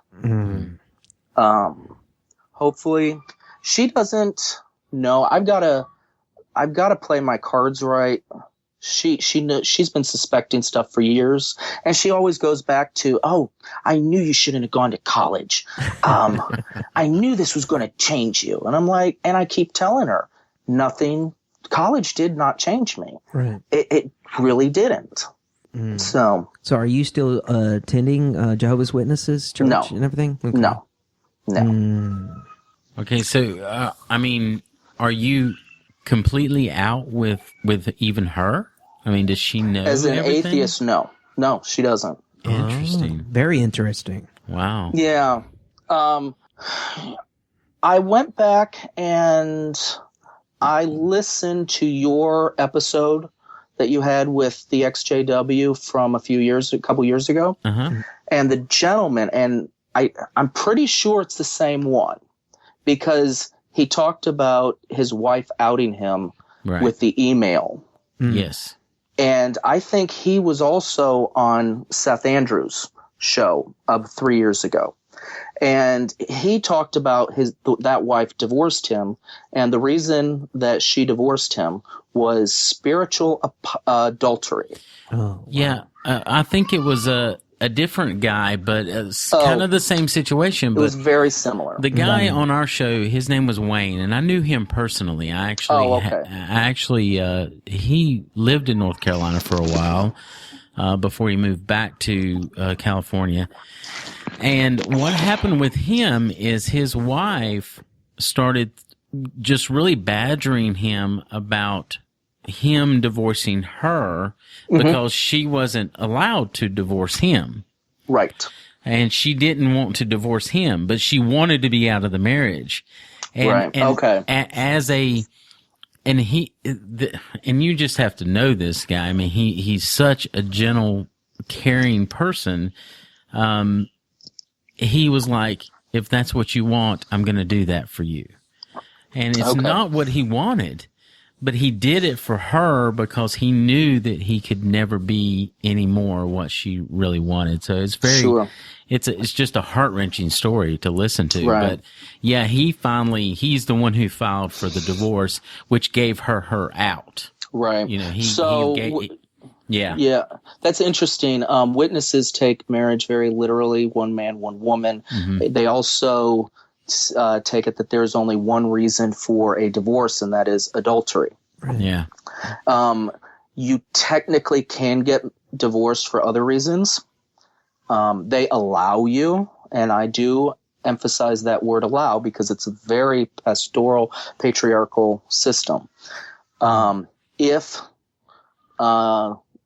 Speaker 4: Hopefully, she doesn't know. I've got to play my cards right. She's been suspecting stuff for years, and she always goes back to, I knew you shouldn't have gone to college. I knew this was going to change you. And I'm like, and I keep telling her, nothing, college did not change me.
Speaker 9: Right.
Speaker 4: It really didn't. So
Speaker 9: are you still attending Jehovah's Witnesses church and everything? Okay.
Speaker 4: No.
Speaker 8: Okay, so, are you completely out with even her? Does she know
Speaker 4: as an
Speaker 8: everything?
Speaker 4: Atheist? No, she doesn't.
Speaker 8: Interesting.
Speaker 9: Very interesting.
Speaker 8: Wow.
Speaker 4: Yeah. I went back and I listened to your episode that you had with the ex-JayDub from a couple years ago. And the gentleman, and I'm pretty sure it's the same one, because he talked about his wife outing him with the email.
Speaker 8: Yes.
Speaker 4: And I think he was also on Seth Andrews' show of 3 years ago. And he talked about that wife divorced him, and the reason that she divorced him was spiritual adultery.
Speaker 9: Oh, wow.
Speaker 8: Yeah, I think it was a different guy, but it's kind of the same situation. But
Speaker 4: it was very similar.
Speaker 8: The guy on our show, his name was Wayne, and I knew him personally. He lived in North Carolina for a while before he moved back to California. And what happened with him is his wife started just really badgering him about him divorcing her because she wasn't allowed to divorce him.
Speaker 4: Right.
Speaker 8: And she didn't want to divorce him, but she wanted to be out of the marriage. And you just have to know this guy. He's such a gentle, caring person. He was like, if that's what you want, I'm going to do that for you. And it's not what he wanted. But he did it for her because he knew that he could never be any more what she really wanted. So it's very,
Speaker 4: Sure.
Speaker 8: it's just a heart-wrenching story to listen to.
Speaker 4: Right.
Speaker 8: But yeah, he's the one who filed for the divorce, which gave her out.
Speaker 4: Right.
Speaker 8: You know,
Speaker 4: Yeah, that's interesting. Witnesses take marriage very literally, one man, one woman.
Speaker 8: Mm-hmm.
Speaker 4: They also take it that there's only one reason for a divorce, and that is adultery.
Speaker 8: Yeah.
Speaker 4: You technically can get divorced for other reasons. They allow you, and I do emphasize that word allow because it's a very pastoral, patriarchal system. If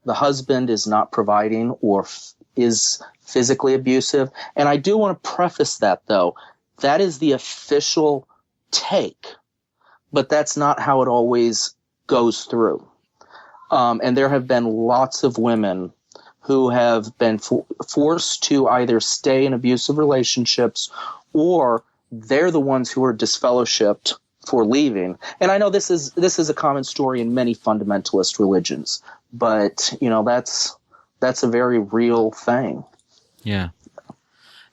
Speaker 4: the husband is not providing or is physically abusive. And I do want to preface that, though. That is the official take, but that's not how it always goes through. And there have been lots of women who have been forced to either stay in abusive relationships or they're the ones who are disfellowshipped for leaving. And I know this is a common story in many fundamentalist religions, but you know, that's a very real thing.
Speaker 8: Yeah.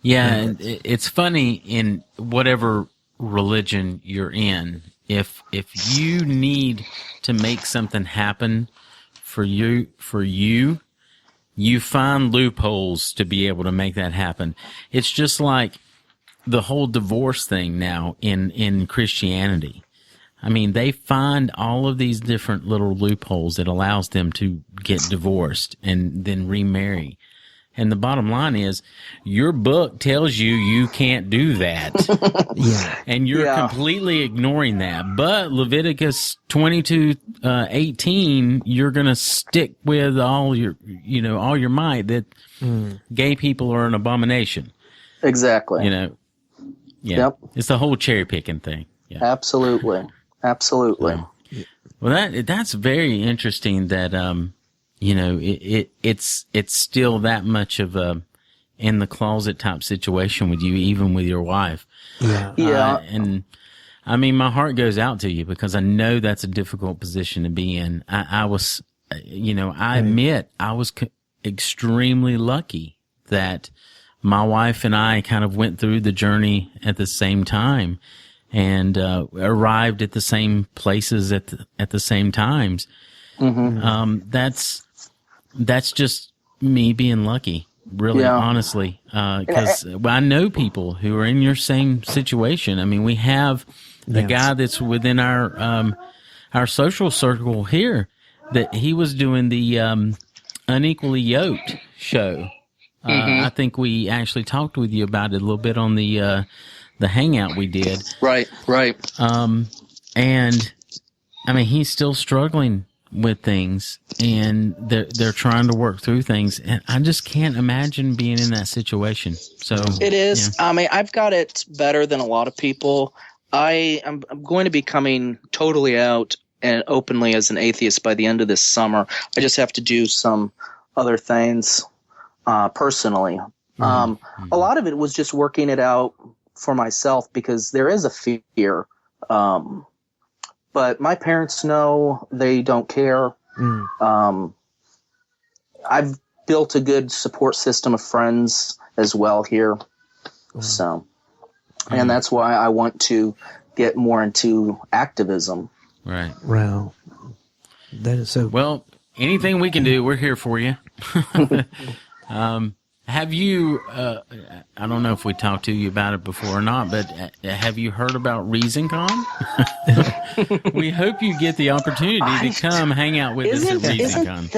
Speaker 8: Yeah. And it's funny in whatever religion you're in, if you need to make something happen for you, you find loopholes to be able to make that happen. It's just like the whole divorce thing now in Christianity. I mean, they find all of these different little loopholes that allows them to get divorced and then remarry. And the bottom line is, your book tells you can't do that.
Speaker 9: Yeah.
Speaker 8: And you're completely ignoring that. But Leviticus 22:18, you're going to stick with all your might that gay people are an abomination.
Speaker 4: Exactly.
Speaker 8: You know. Yeah.
Speaker 4: Yep.
Speaker 8: It's the whole cherry picking thing. Yeah.
Speaker 4: Absolutely.
Speaker 8: Well, that's very interesting that it's still that much of a in the closet type situation with you, even with your wife.
Speaker 9: Yeah.
Speaker 8: And I mean, my heart goes out to you because I know that's a difficult position to be in. I admit I was extremely lucky that my wife and I kind of went through the journey at the same time and arrived at the same places at the same times.
Speaker 4: Mm-hmm.
Speaker 8: That's just me being lucky, really, honestly, because I know people who are in your same situation. I mean, we have a guy that's within our social circle here that he was doing the Unequally Yoked show. I think we actually talked with you about it a little bit on the hangout we did.
Speaker 4: Right.
Speaker 8: And I mean, he's still struggling with things, and they're trying to work through things, and I just can't imagine being in that situation. So
Speaker 4: it is. Yeah. I mean, I've got it better than a lot of people. I'm going to be coming totally out and openly as an atheist by the end of this summer. I just have to do some other things personally. A lot of it was just working it out for myself because there is a fear. But my parents know, they don't care. I've built a good support system of friends as well here. So, and that's why I want to get more into activism.
Speaker 8: Right.
Speaker 9: Wow. That is so.
Speaker 8: Well, anything we can do, we're here for you. Have you, I don't know if we talked to you about it before or not, but have you heard about ReasonCon? We hope you get the opportunity to come hang out with us at ReasonCon.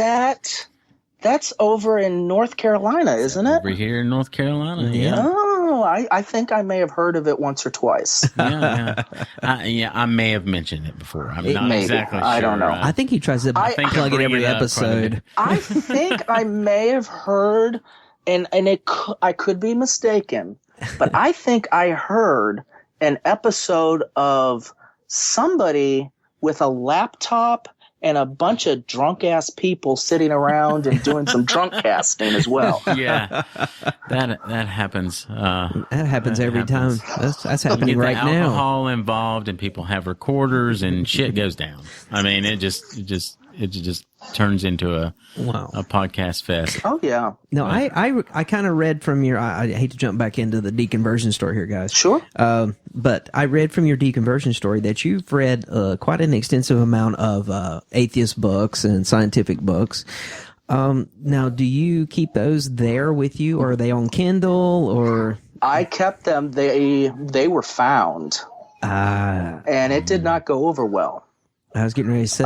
Speaker 4: That's over in North Carolina, isn't it?
Speaker 8: Over here in North Carolina, yeah.
Speaker 4: Oh, I think I may have heard of it once or twice.
Speaker 8: I may have mentioned it before. I'm not
Speaker 4: maybe.
Speaker 8: exactly sure.
Speaker 4: I don't know.
Speaker 9: I think he tries to plug it every episode.
Speaker 4: I think I may have heard, and I could be mistaken, but I think I heard an episode of somebody with a laptop and a bunch of drunk ass people sitting around and doing some drunk casting as well.
Speaker 8: Yeah, that happens.
Speaker 9: That happens every
Speaker 8: happens.
Speaker 9: time. That's happening right
Speaker 8: the
Speaker 9: now.
Speaker 8: alcohol involved, and people have recorders, and shit goes down. I mean, it just turns into a podcast fest.
Speaker 4: Oh yeah.
Speaker 9: No, I kind of read from your. I hate to jump back into the deconversion story here, guys.
Speaker 4: Sure.
Speaker 9: But I read from your deconversion story that you've read quite an extensive amount of atheist books and scientific books. Now, do you keep those there with you, or are they on Kindle, or?
Speaker 4: I kept them. They were found, and it did not go over well.
Speaker 9: I was getting ready to say.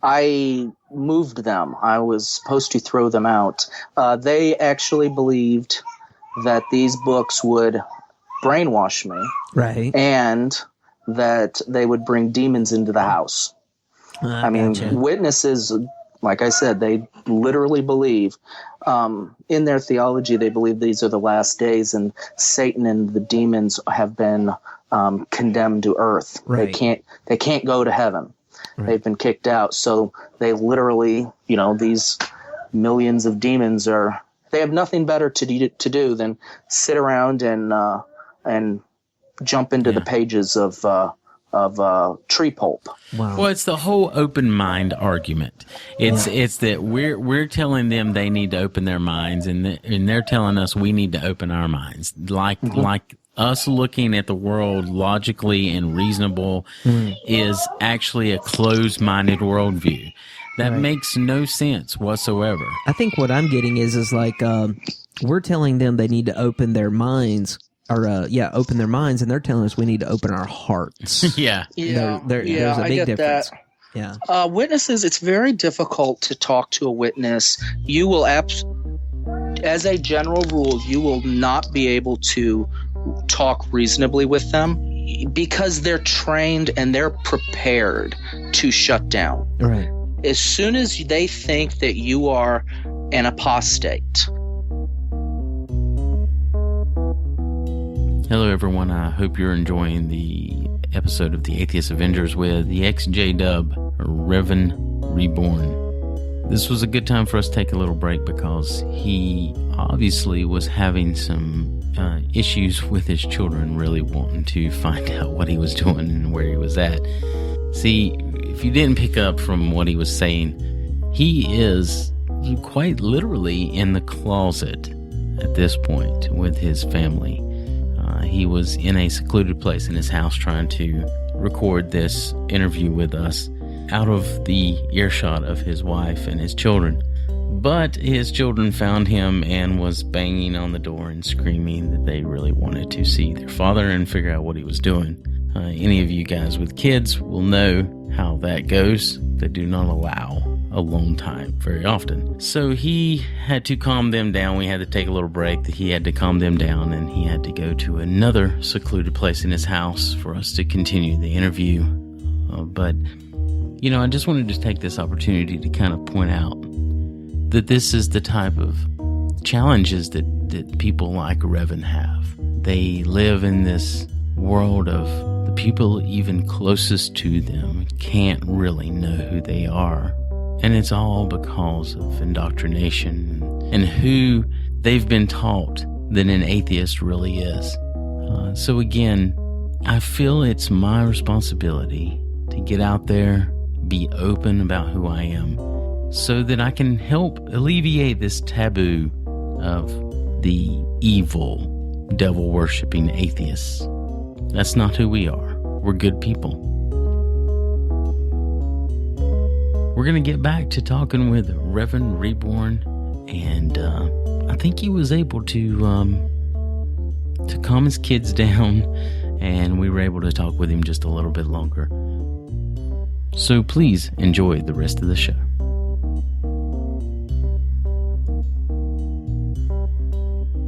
Speaker 4: I moved them. I was supposed to throw them out. They actually believed that these books would brainwash me,
Speaker 9: right,
Speaker 4: and that they would bring demons into the house. I mean,
Speaker 9: gotcha.
Speaker 4: witnesses, like I said, they literally believe, in their theology, they believe these are the last days, and Satan and the demons have been condemned to earth.
Speaker 9: Right.
Speaker 4: They can't go to heaven. Right. They've been kicked out. So they literally, these millions of demons they have nothing better to do than sit around and jump into the pages of tree pulp.
Speaker 9: Wow.
Speaker 8: Well, it's the whole open mind argument. It's that we're telling them they need to open their minds, and they're telling us we need to open our minds. Like us looking at the world logically and reasonable is actually a closed-minded worldview. That makes no sense whatsoever.
Speaker 9: I think what I'm getting is like we're telling them they need to open their minds. Open their minds, and they're telling us we need to open our hearts.
Speaker 8: Yeah.
Speaker 9: There's a big difference.
Speaker 4: That.
Speaker 9: Yeah.
Speaker 4: Witnesses, it's very difficult to talk to a witness. You will, as a general rule, you will not be able to talk reasonably with them because they're trained and they're prepared to shut down.
Speaker 9: Right.
Speaker 4: As soon as they think that you are an apostate.
Speaker 8: Hello, everyone. I hope you're enjoying the episode of the Atheist Avengers with the ex-JayDub, Revan Reborn. This was a good time for us to take a little break because he obviously was having some issues with his children, really wanting to find out what he was doing and where he was at. See, if you didn't pick up from what he was saying, he is quite literally in the closet at this point with his family. He was in a secluded place in his house trying to record this interview with us out of the earshot of his wife and his children. But his children found him and was banging on the door and screaming that they really wanted to see their father and figure out what he was doing. Any of you guys with kids will know how that goes. They do not allow alone time very often. So he had to calm them down. We had to take a little break. He had to calm them down, and he had to go to another secluded place in his house for us to continue the interview. But I just wanted to take this opportunity to kind of point out that this is the type of challenges that people like Revan have. They live in this world of the people even closest to them can't really know who they are. And it's all because of indoctrination and who they've been taught that an atheist really is. So again, I feel it's my responsibility to get out there, be open about who I am, so that I can help alleviate this taboo of the evil, devil-worshipping atheists. That's not who we are. We're good people. We're going to get back to talking with Revan Reborn, and I think he was able to calm his kids down, and we were able to talk with him just a little bit longer. So please enjoy the rest of the show.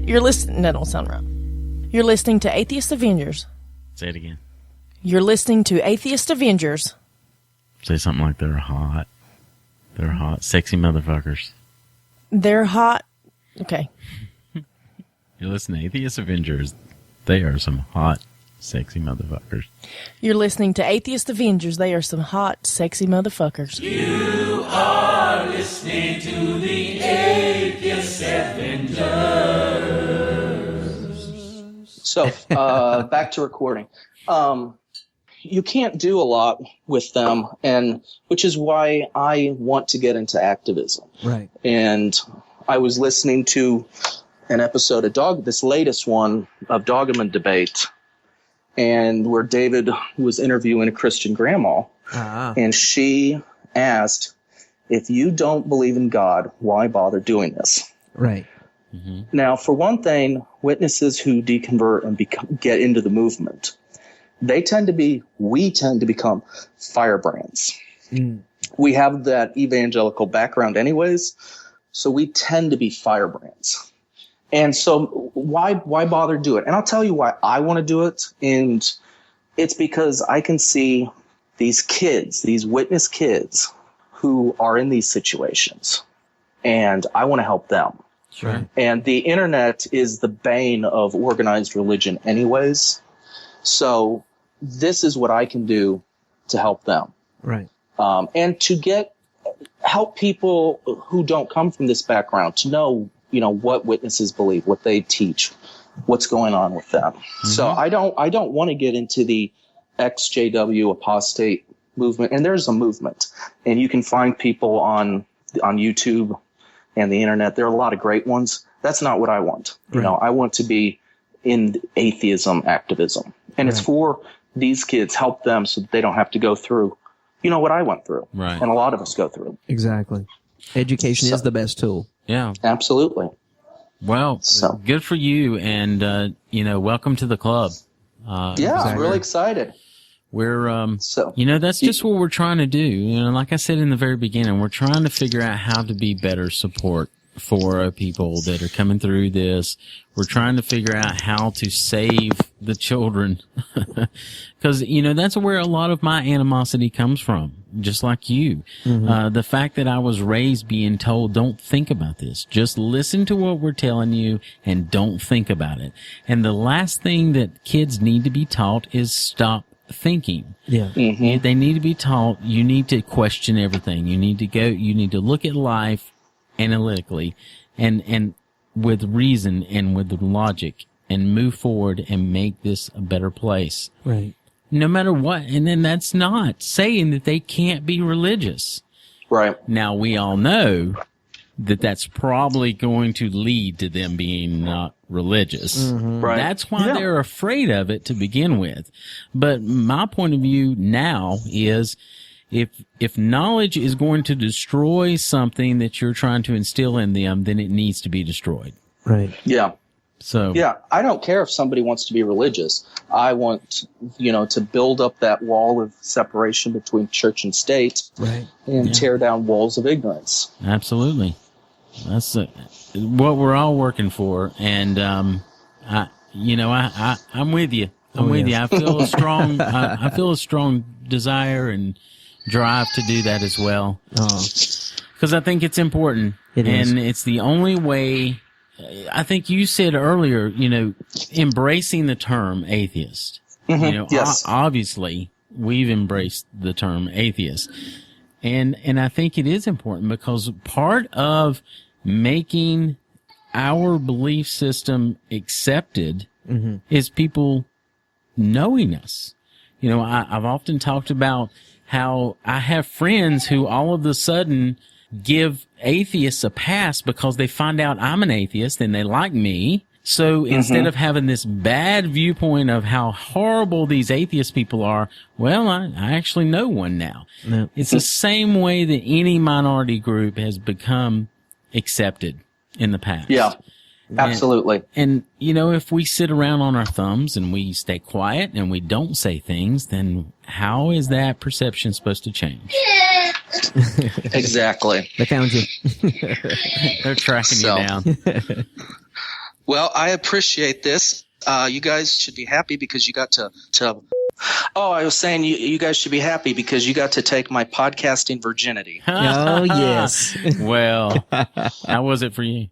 Speaker 10: You're listening. That don't sound right. You're listening to Atheist Avengers.
Speaker 8: Say it again.
Speaker 10: You're listening to Atheist Avengers.
Speaker 8: Say something like they're hot. They're hot, sexy motherfuckers.
Speaker 10: They're hot. Okay.
Speaker 8: You're listening to Atheist Avengers. They are some hot, Sexy motherfuckers.
Speaker 10: You're listening to Atheist Avengers. They are some hot, sexy motherfuckers.
Speaker 11: You are listening to the Atheist Avengers.
Speaker 4: So, back to recording. You can't do a lot with them, and which is why I want to get into activism.
Speaker 9: Right.
Speaker 4: And I was listening to an episode of this latest one of Dogman Debate, and where David was interviewing a Christian grandma, and she asked, if you don't believe in God, why bother doing this?
Speaker 9: Right.
Speaker 8: Mm-hmm.
Speaker 4: Now, for one thing, witnesses who deconvert and get into the movement, we tend to become firebrands. We have that evangelical background anyways, so we tend to be firebrands. And so why bother do it? And I'll tell you why I want to do it. And it's because I can see these kids, these witness kids who are in these situations, and I want to help them.
Speaker 9: Sure.
Speaker 4: And the internet is the bane of organized religion anyways. So this is what I can do to help them.
Speaker 9: Right.
Speaker 4: And to help people who don't come from this background to know, what witnesses believe, what they teach, what's going on with them. Mm-hmm. So I don't want to get into the ex-JayDub apostate movement. And there's a movement, and you can find people on YouTube and the internet. There are a lot of great ones. That's not what I want.
Speaker 9: Right.
Speaker 4: I want to be in atheism activism, and it's for these kids, help them so that they don't have to go through, what I went through.
Speaker 8: Right.
Speaker 4: And a lot of us go through.
Speaker 9: Exactly. Education is the best tool.
Speaker 8: Yeah.
Speaker 4: Absolutely.
Speaker 8: Well, good for you, and welcome to the club.
Speaker 4: I'm really excited.
Speaker 8: We're that's just what we're trying to do. Like I said in the very beginning, we're trying to figure out how to be better support for people that are coming through this. We're trying to figure out how to save the children. Because, that's where a lot of my animosity comes from, just like you. Mm-hmm. The fact that I was raised being told, don't think about this. Just listen to what we're telling you and don't think about it. And the last thing that kids need to be taught is stop thinking.
Speaker 9: Yeah.
Speaker 4: Mm-hmm.
Speaker 8: They need to be taught, you need to question everything. You need to look at life analytically and with reason and with logic and move forward and make this a better place.
Speaker 9: Right.
Speaker 8: No matter what. And then that's not saying that they can't be religious.
Speaker 4: Right.
Speaker 8: Now, we all know that that's probably going to lead to them being not religious.
Speaker 9: Mm-hmm.
Speaker 4: Right.
Speaker 8: That's why they're afraid of it to begin with. But my point of view now is if knowledge is going to destroy something that you're trying to instill in them, then it needs to be destroyed.
Speaker 9: Right.
Speaker 4: Yeah.
Speaker 8: So
Speaker 4: I don't care if somebody wants to be religious. I want, to build up that wall of separation between church and state,
Speaker 9: right,
Speaker 4: and tear down walls of ignorance.
Speaker 8: Absolutely. That's what we're all working for. And, I'm with you. I'm with you. I feel a strong, I feel a strong desire and drive to do that as well. Because I think it's important. And it's the only way. I think you said earlier, embracing the term atheist.
Speaker 4: Mm-hmm. Yes.
Speaker 8: Obviously we've embraced the term atheist. And I think it is important because part of making our belief system accepted is people knowing us. I've often talked about how I have friends who all of a sudden give atheists a pass because they find out I'm an atheist and they like me. So instead of having this bad viewpoint of how horrible these atheist people are, well, I actually know one now.
Speaker 9: No.
Speaker 8: It's the same way that any minority group has become accepted in the past.
Speaker 4: Yeah, absolutely.
Speaker 8: And if we sit around on our thumbs and we stay quiet and we don't say things, then how is that perception supposed to change?
Speaker 4: Exactly.
Speaker 9: They found you.
Speaker 8: They're tracking you down.
Speaker 4: Well, I appreciate this. You guys should be happy because you got to. Oh, I was saying you guys should be happy because you got to take my podcasting virginity.
Speaker 9: Oh, yes.
Speaker 8: Well, how was it for you?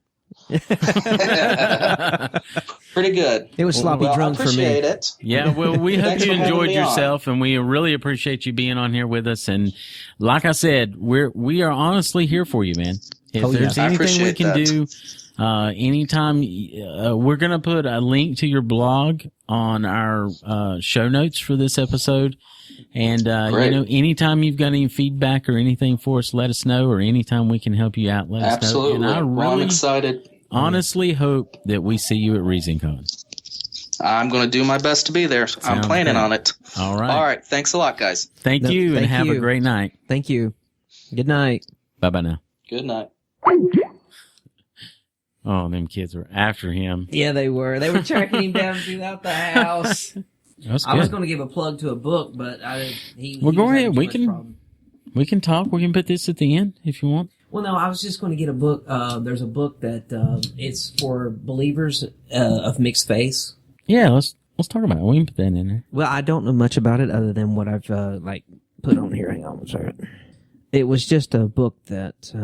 Speaker 4: Pretty good.
Speaker 9: It was sloppy drunk for me.
Speaker 4: Appreciate it.
Speaker 8: Yeah, well, we hope
Speaker 4: Thanks
Speaker 8: you
Speaker 4: for having
Speaker 8: enjoyed
Speaker 4: me on.
Speaker 8: yourself, and we really appreciate you being on here with us. And like I said, we are honestly here for you, man. If there's
Speaker 4: I
Speaker 8: anything we
Speaker 4: appreciate
Speaker 8: can
Speaker 4: that.
Speaker 8: do, anytime, we're going to put a link to your blog on our show notes for this episode. And, anytime you've got any feedback or anything for us, let us know, or anytime we can help you out, let us know.
Speaker 4: Absolutely.
Speaker 8: And I
Speaker 4: Well, I'm
Speaker 8: really
Speaker 4: excited.
Speaker 8: honestly hope that we see you at ReasonCon.
Speaker 4: I'm going to do my best to be there. I'm planning on it.
Speaker 8: All right.
Speaker 4: All right. Thanks a lot, guys.
Speaker 8: Thank you, and have a great night.
Speaker 9: Thank you. Good night.
Speaker 8: Bye-bye now.
Speaker 4: Good night.
Speaker 8: Oh, them kids were after him.
Speaker 9: Yeah, they were. They were tracking him down throughout the house.
Speaker 8: That's
Speaker 9: I was
Speaker 8: good.
Speaker 9: going to give a plug to a book, but
Speaker 8: Well, go ahead. We can talk. We can put this at the end if you want.
Speaker 9: Well, no, I was just going to get a book. There's a book that it's for believers of mixed faith.
Speaker 8: Yeah, let's talk about it. We can put that in there.
Speaker 9: Well, I don't know much about it other than what I've put on here. Hang on one second. It was just a book that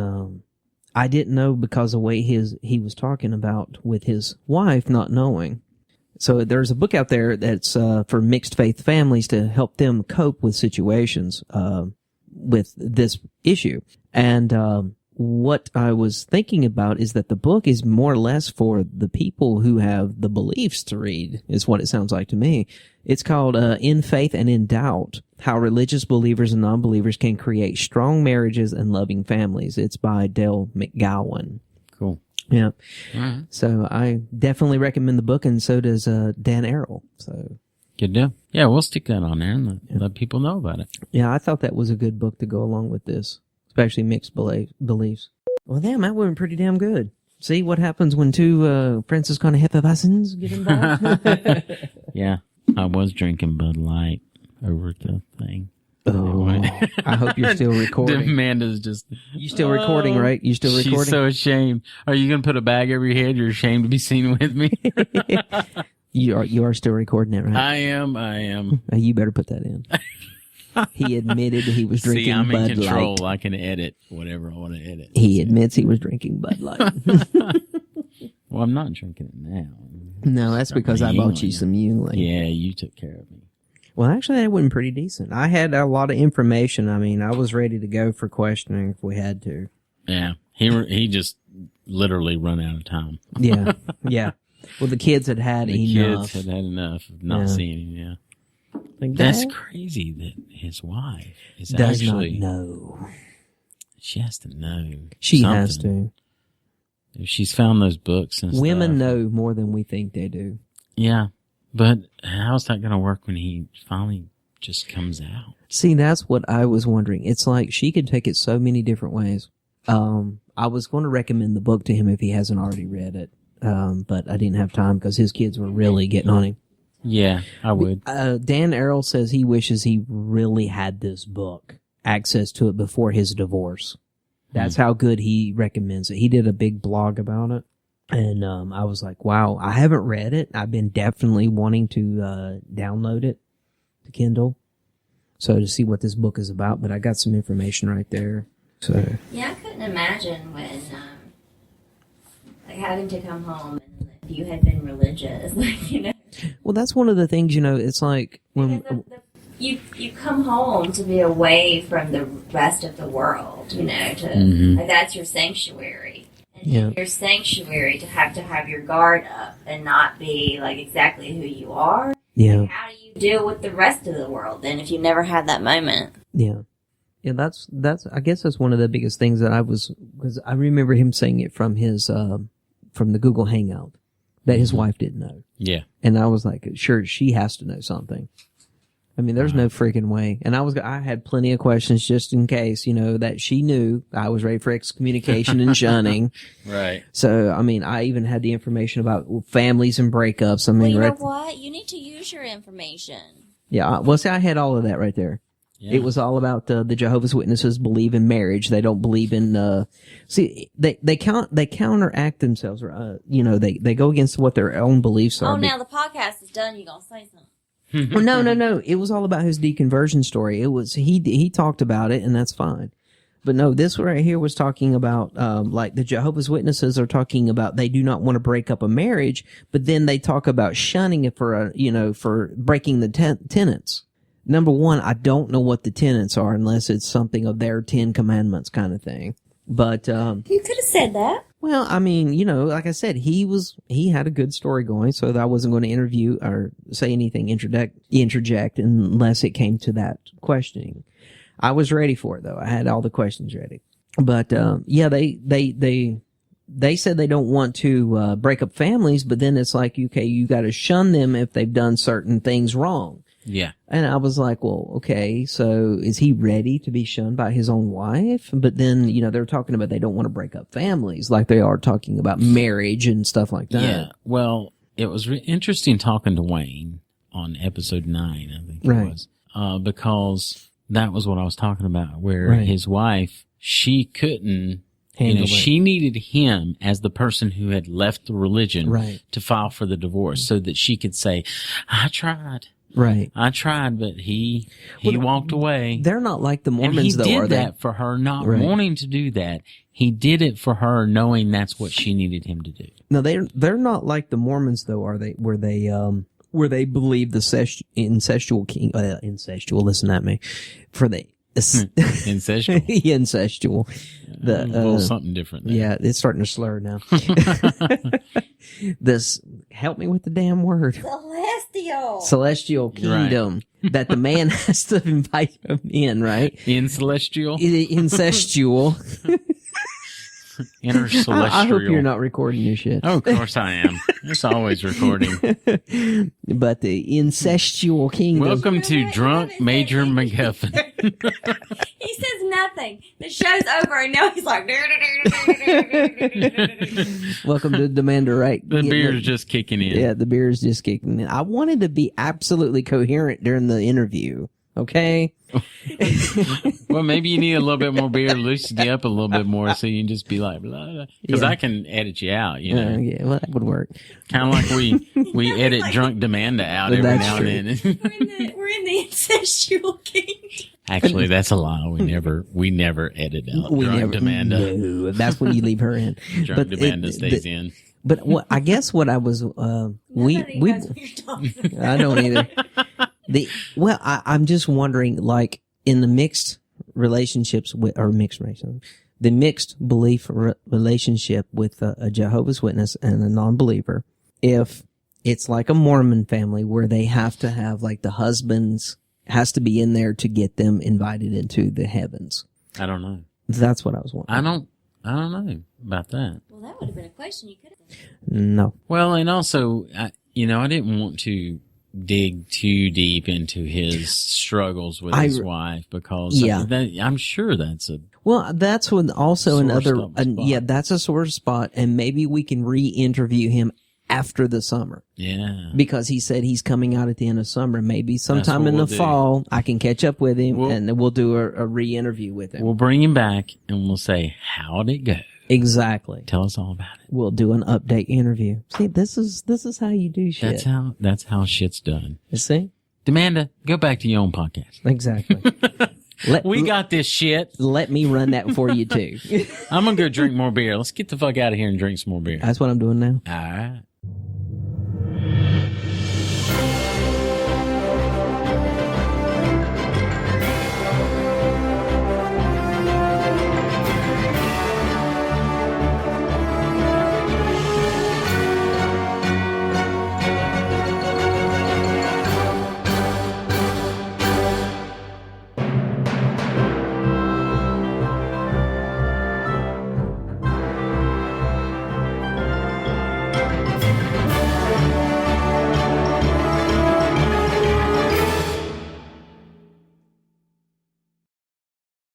Speaker 9: I didn't know because of the way he was talking about with his wife not knowing. So there's a book out there that's for mixed faith families to help them cope with situations with this issue. And what I was thinking about is that the book is more or less for the people who have the beliefs to read, is what it sounds like to me. It's called In Faith and in Doubt, How Religious Believers and Non-Believers Can Create Strong Marriages and Loving Families. It's by Dale McGowan.
Speaker 8: Cool.
Speaker 9: Yeah.
Speaker 8: All right.
Speaker 9: So I definitely recommend the book, and so does Dan Arrow. So
Speaker 8: Good deal. Yeah, we'll stick that on there and let people know about it.
Speaker 9: yeah, I thought that was a good book to go along with this, especially mixed beliefs. Well, damn, that went pretty damn good. See what happens when two Francis kind of Hefeweizens get involved?
Speaker 8: Yeah, I was drinking Bud Light over the thing.
Speaker 9: Oh, I hope you're still recording.
Speaker 8: Amanda's just...
Speaker 9: You still recording, right? You still recording?
Speaker 8: She's so ashamed. Are you going to put a bag over your head? You're ashamed to be seen with me?
Speaker 9: You are still recording it, right?
Speaker 8: I am.
Speaker 9: You better put that in. He admitted he was drinking
Speaker 8: See, I'm
Speaker 9: Bud
Speaker 8: in control.
Speaker 9: Light.
Speaker 8: I can edit whatever I want to edit.
Speaker 9: He admits he was drinking Bud Light.
Speaker 8: Well, I'm not drinking it now.
Speaker 9: No, that's because I bought you some Yuengling.
Speaker 8: Yeah, you took care of me.
Speaker 9: Well, actually, that went pretty decent. I had a lot of information. I mean, I was ready to go for questioning if we had to.
Speaker 8: Yeah, he just literally run out of time.
Speaker 9: Yeah, yeah. Well, the kids had enough.
Speaker 8: Kids had enough of not seeing him. Yeah, that's crazy that his wife
Speaker 9: does
Speaker 8: actually
Speaker 9: not know.
Speaker 8: She has to know.
Speaker 9: She
Speaker 8: something.
Speaker 9: has to.
Speaker 8: If she's found those books and
Speaker 9: Women
Speaker 8: stuff.
Speaker 9: know more than we think they do.
Speaker 8: Yeah, but how's that going to work when he finally just comes out?
Speaker 9: See, that's what I was wondering. It's like she could take it so many different ways. I was going to recommend the book to him if he hasn't already read it, but I didn't have time because his kids were really getting on him.
Speaker 8: Yeah, I would.
Speaker 9: Dan Arrow says he wishes he really had this book, access to it before his divorce. That's how good he recommends it. He did a big blog about it. And I was like, wow, I haven't read it. I've been definitely wanting to download it to Kindle. So to see what this book is about, but I got some information right there. So
Speaker 12: yeah, I couldn't imagine when like having to come home and if you had been religious, like, you know.
Speaker 9: Well, that's one of the things, you know, it's like when
Speaker 12: You come home to be away from the rest of the world, you know, to like that's your sanctuary. And your sanctuary to have your guard up and not be like exactly who you are.
Speaker 9: Yeah.
Speaker 12: Like, how do you deal with the rest of the world then if you never had that moment?
Speaker 9: Yeah. Yeah, that's I guess that's one of the biggest things that because I remember him saying it from his from the Google Hangout that his wife didn't know.
Speaker 8: Yeah.
Speaker 9: And I was like, sure, she has to know something. I mean, there's no freaking way. And I had plenty of questions just in case, you know, that she knew I was ready for excommunication and shunning.
Speaker 8: Right.
Speaker 9: So, I mean, I even had the information about families and breakups. I mean,
Speaker 12: well, you know what? You need to use your information.
Speaker 9: Yeah. Well, see, I had all of that right there. Yeah. It was all about the Jehovah's Witnesses believe in marriage. They don't believe in, see, they counteract themselves. You know, they go against what their own beliefs are.
Speaker 12: Oh, now the podcast is done. You're going to say something.
Speaker 9: Well, no. It was all about his deconversion story. It was, he talked about it and that's fine. But no, this right here was talking about, like the Jehovah's Witnesses are talking about they do not want to break up a marriage, but then they talk about shunning it for for breaking the tenets. Number one, I don't know what the tenets are unless it's something of their 10 commandments kind of thing. But,
Speaker 12: You could have said that.
Speaker 9: well, I mean, like I said, he had a good story going, so that I wasn't going to interview or say anything, interject unless it came to that questioning. I was ready for it though. I had all the questions ready. But, yeah, they said they don't want to, break up families, but then it's like, okay, you got to shun them if they've done certain things wrong.
Speaker 8: Yeah.
Speaker 9: And I was like, well, okay, so is he ready to be shunned by his own wife? But then, they're talking about they don't want to break up families like they are talking about marriage and stuff like that.
Speaker 8: Yeah. Well, it was interesting talking to Wayne on episode 9, I think it was, because that was what I was talking about, where his wife, she couldn't handle it. She needed him as the person who had left the religion to file for the divorce so that she could say, I tried.
Speaker 9: Right.
Speaker 8: I tried, but he walked away.
Speaker 9: They're not like the Mormons,
Speaker 8: and he
Speaker 9: though,
Speaker 8: did that for her, not wanting to do that. He did it for her, knowing that's what she needed him to do.
Speaker 9: No, they're not like the Mormons, though, are they? Where they believe the incestual king, incestual. Listen at me, for the
Speaker 8: incestual,
Speaker 9: incestual.
Speaker 8: A little something different there.
Speaker 9: Yeah, it's starting to slur now. This, help me with the damn word. Celestial kingdom that the man has to invite him in, right?
Speaker 8: In celestial?
Speaker 9: Incestual.
Speaker 8: Intercelestial.
Speaker 9: I hope you're not recording your shit.
Speaker 8: Oh, of course I am. It's always recording.
Speaker 9: But the incestual kingdom.
Speaker 2: Welcome to Drunk Major McGuffin.
Speaker 12: He says nothing. The show's over, and now he's like.
Speaker 9: Welcome to Demander, right?
Speaker 8: The beer's just kicking in.
Speaker 9: Yeah, the beer's just kicking in. I wanted to be absolutely coherent during the interview. Okay.
Speaker 8: Well, maybe you need a little bit more beer to loosen you up a little bit more, so you can just be like, blah, blah. Because I can edit you out, you know.
Speaker 9: Yeah, well, that would work.
Speaker 8: Kind of like we edit Drunk Demanda out every now and then.
Speaker 12: We're in the incestual kingdom.
Speaker 8: Actually, that's a lie. We never edit out Drunk Demanda.
Speaker 9: No, that's when you leave her in.
Speaker 8: Drunk Demanda stays in.
Speaker 9: But I guess what I was,
Speaker 12: Nobody knows what you're talking about.
Speaker 9: I don't either. I'm just wondering, like, in the mixed relationships the mixed belief relationship with a Jehovah's Witness and a non-believer, if it's like a Mormon family where they have to have, like, the husbands has to be in there to get them invited into the heavens.
Speaker 8: I don't know.
Speaker 9: That's what I was wondering.
Speaker 8: I don't know about that.
Speaker 12: Well, that would have been a question you could have.
Speaker 9: No.
Speaker 8: Well, and also, I didn't want to dig too deep into his struggles with his wife because I'm sure that's a
Speaker 9: that's when also another that's a sore spot, and maybe we can re-interview him after the summer.
Speaker 8: Yeah,
Speaker 9: because he said he's coming out at the end of summer. Maybe sometime in the fall I can catch up with him and we'll do a re-interview with him.
Speaker 8: We'll bring him back and we'll say, how'd it go?
Speaker 9: Exactly.
Speaker 8: Tell us all about it.
Speaker 9: We'll do an update interview. See, this is how you do shit.
Speaker 8: That's how shit's done.
Speaker 9: You see?
Speaker 8: Demanda, go back to your own podcast.
Speaker 9: Exactly.
Speaker 8: We got this shit.
Speaker 9: Let me run that for you too.
Speaker 8: I'm gonna go drink more beer. Let's get the fuck out of here and drink some more beer.
Speaker 9: That's what I'm doing now.
Speaker 8: All right.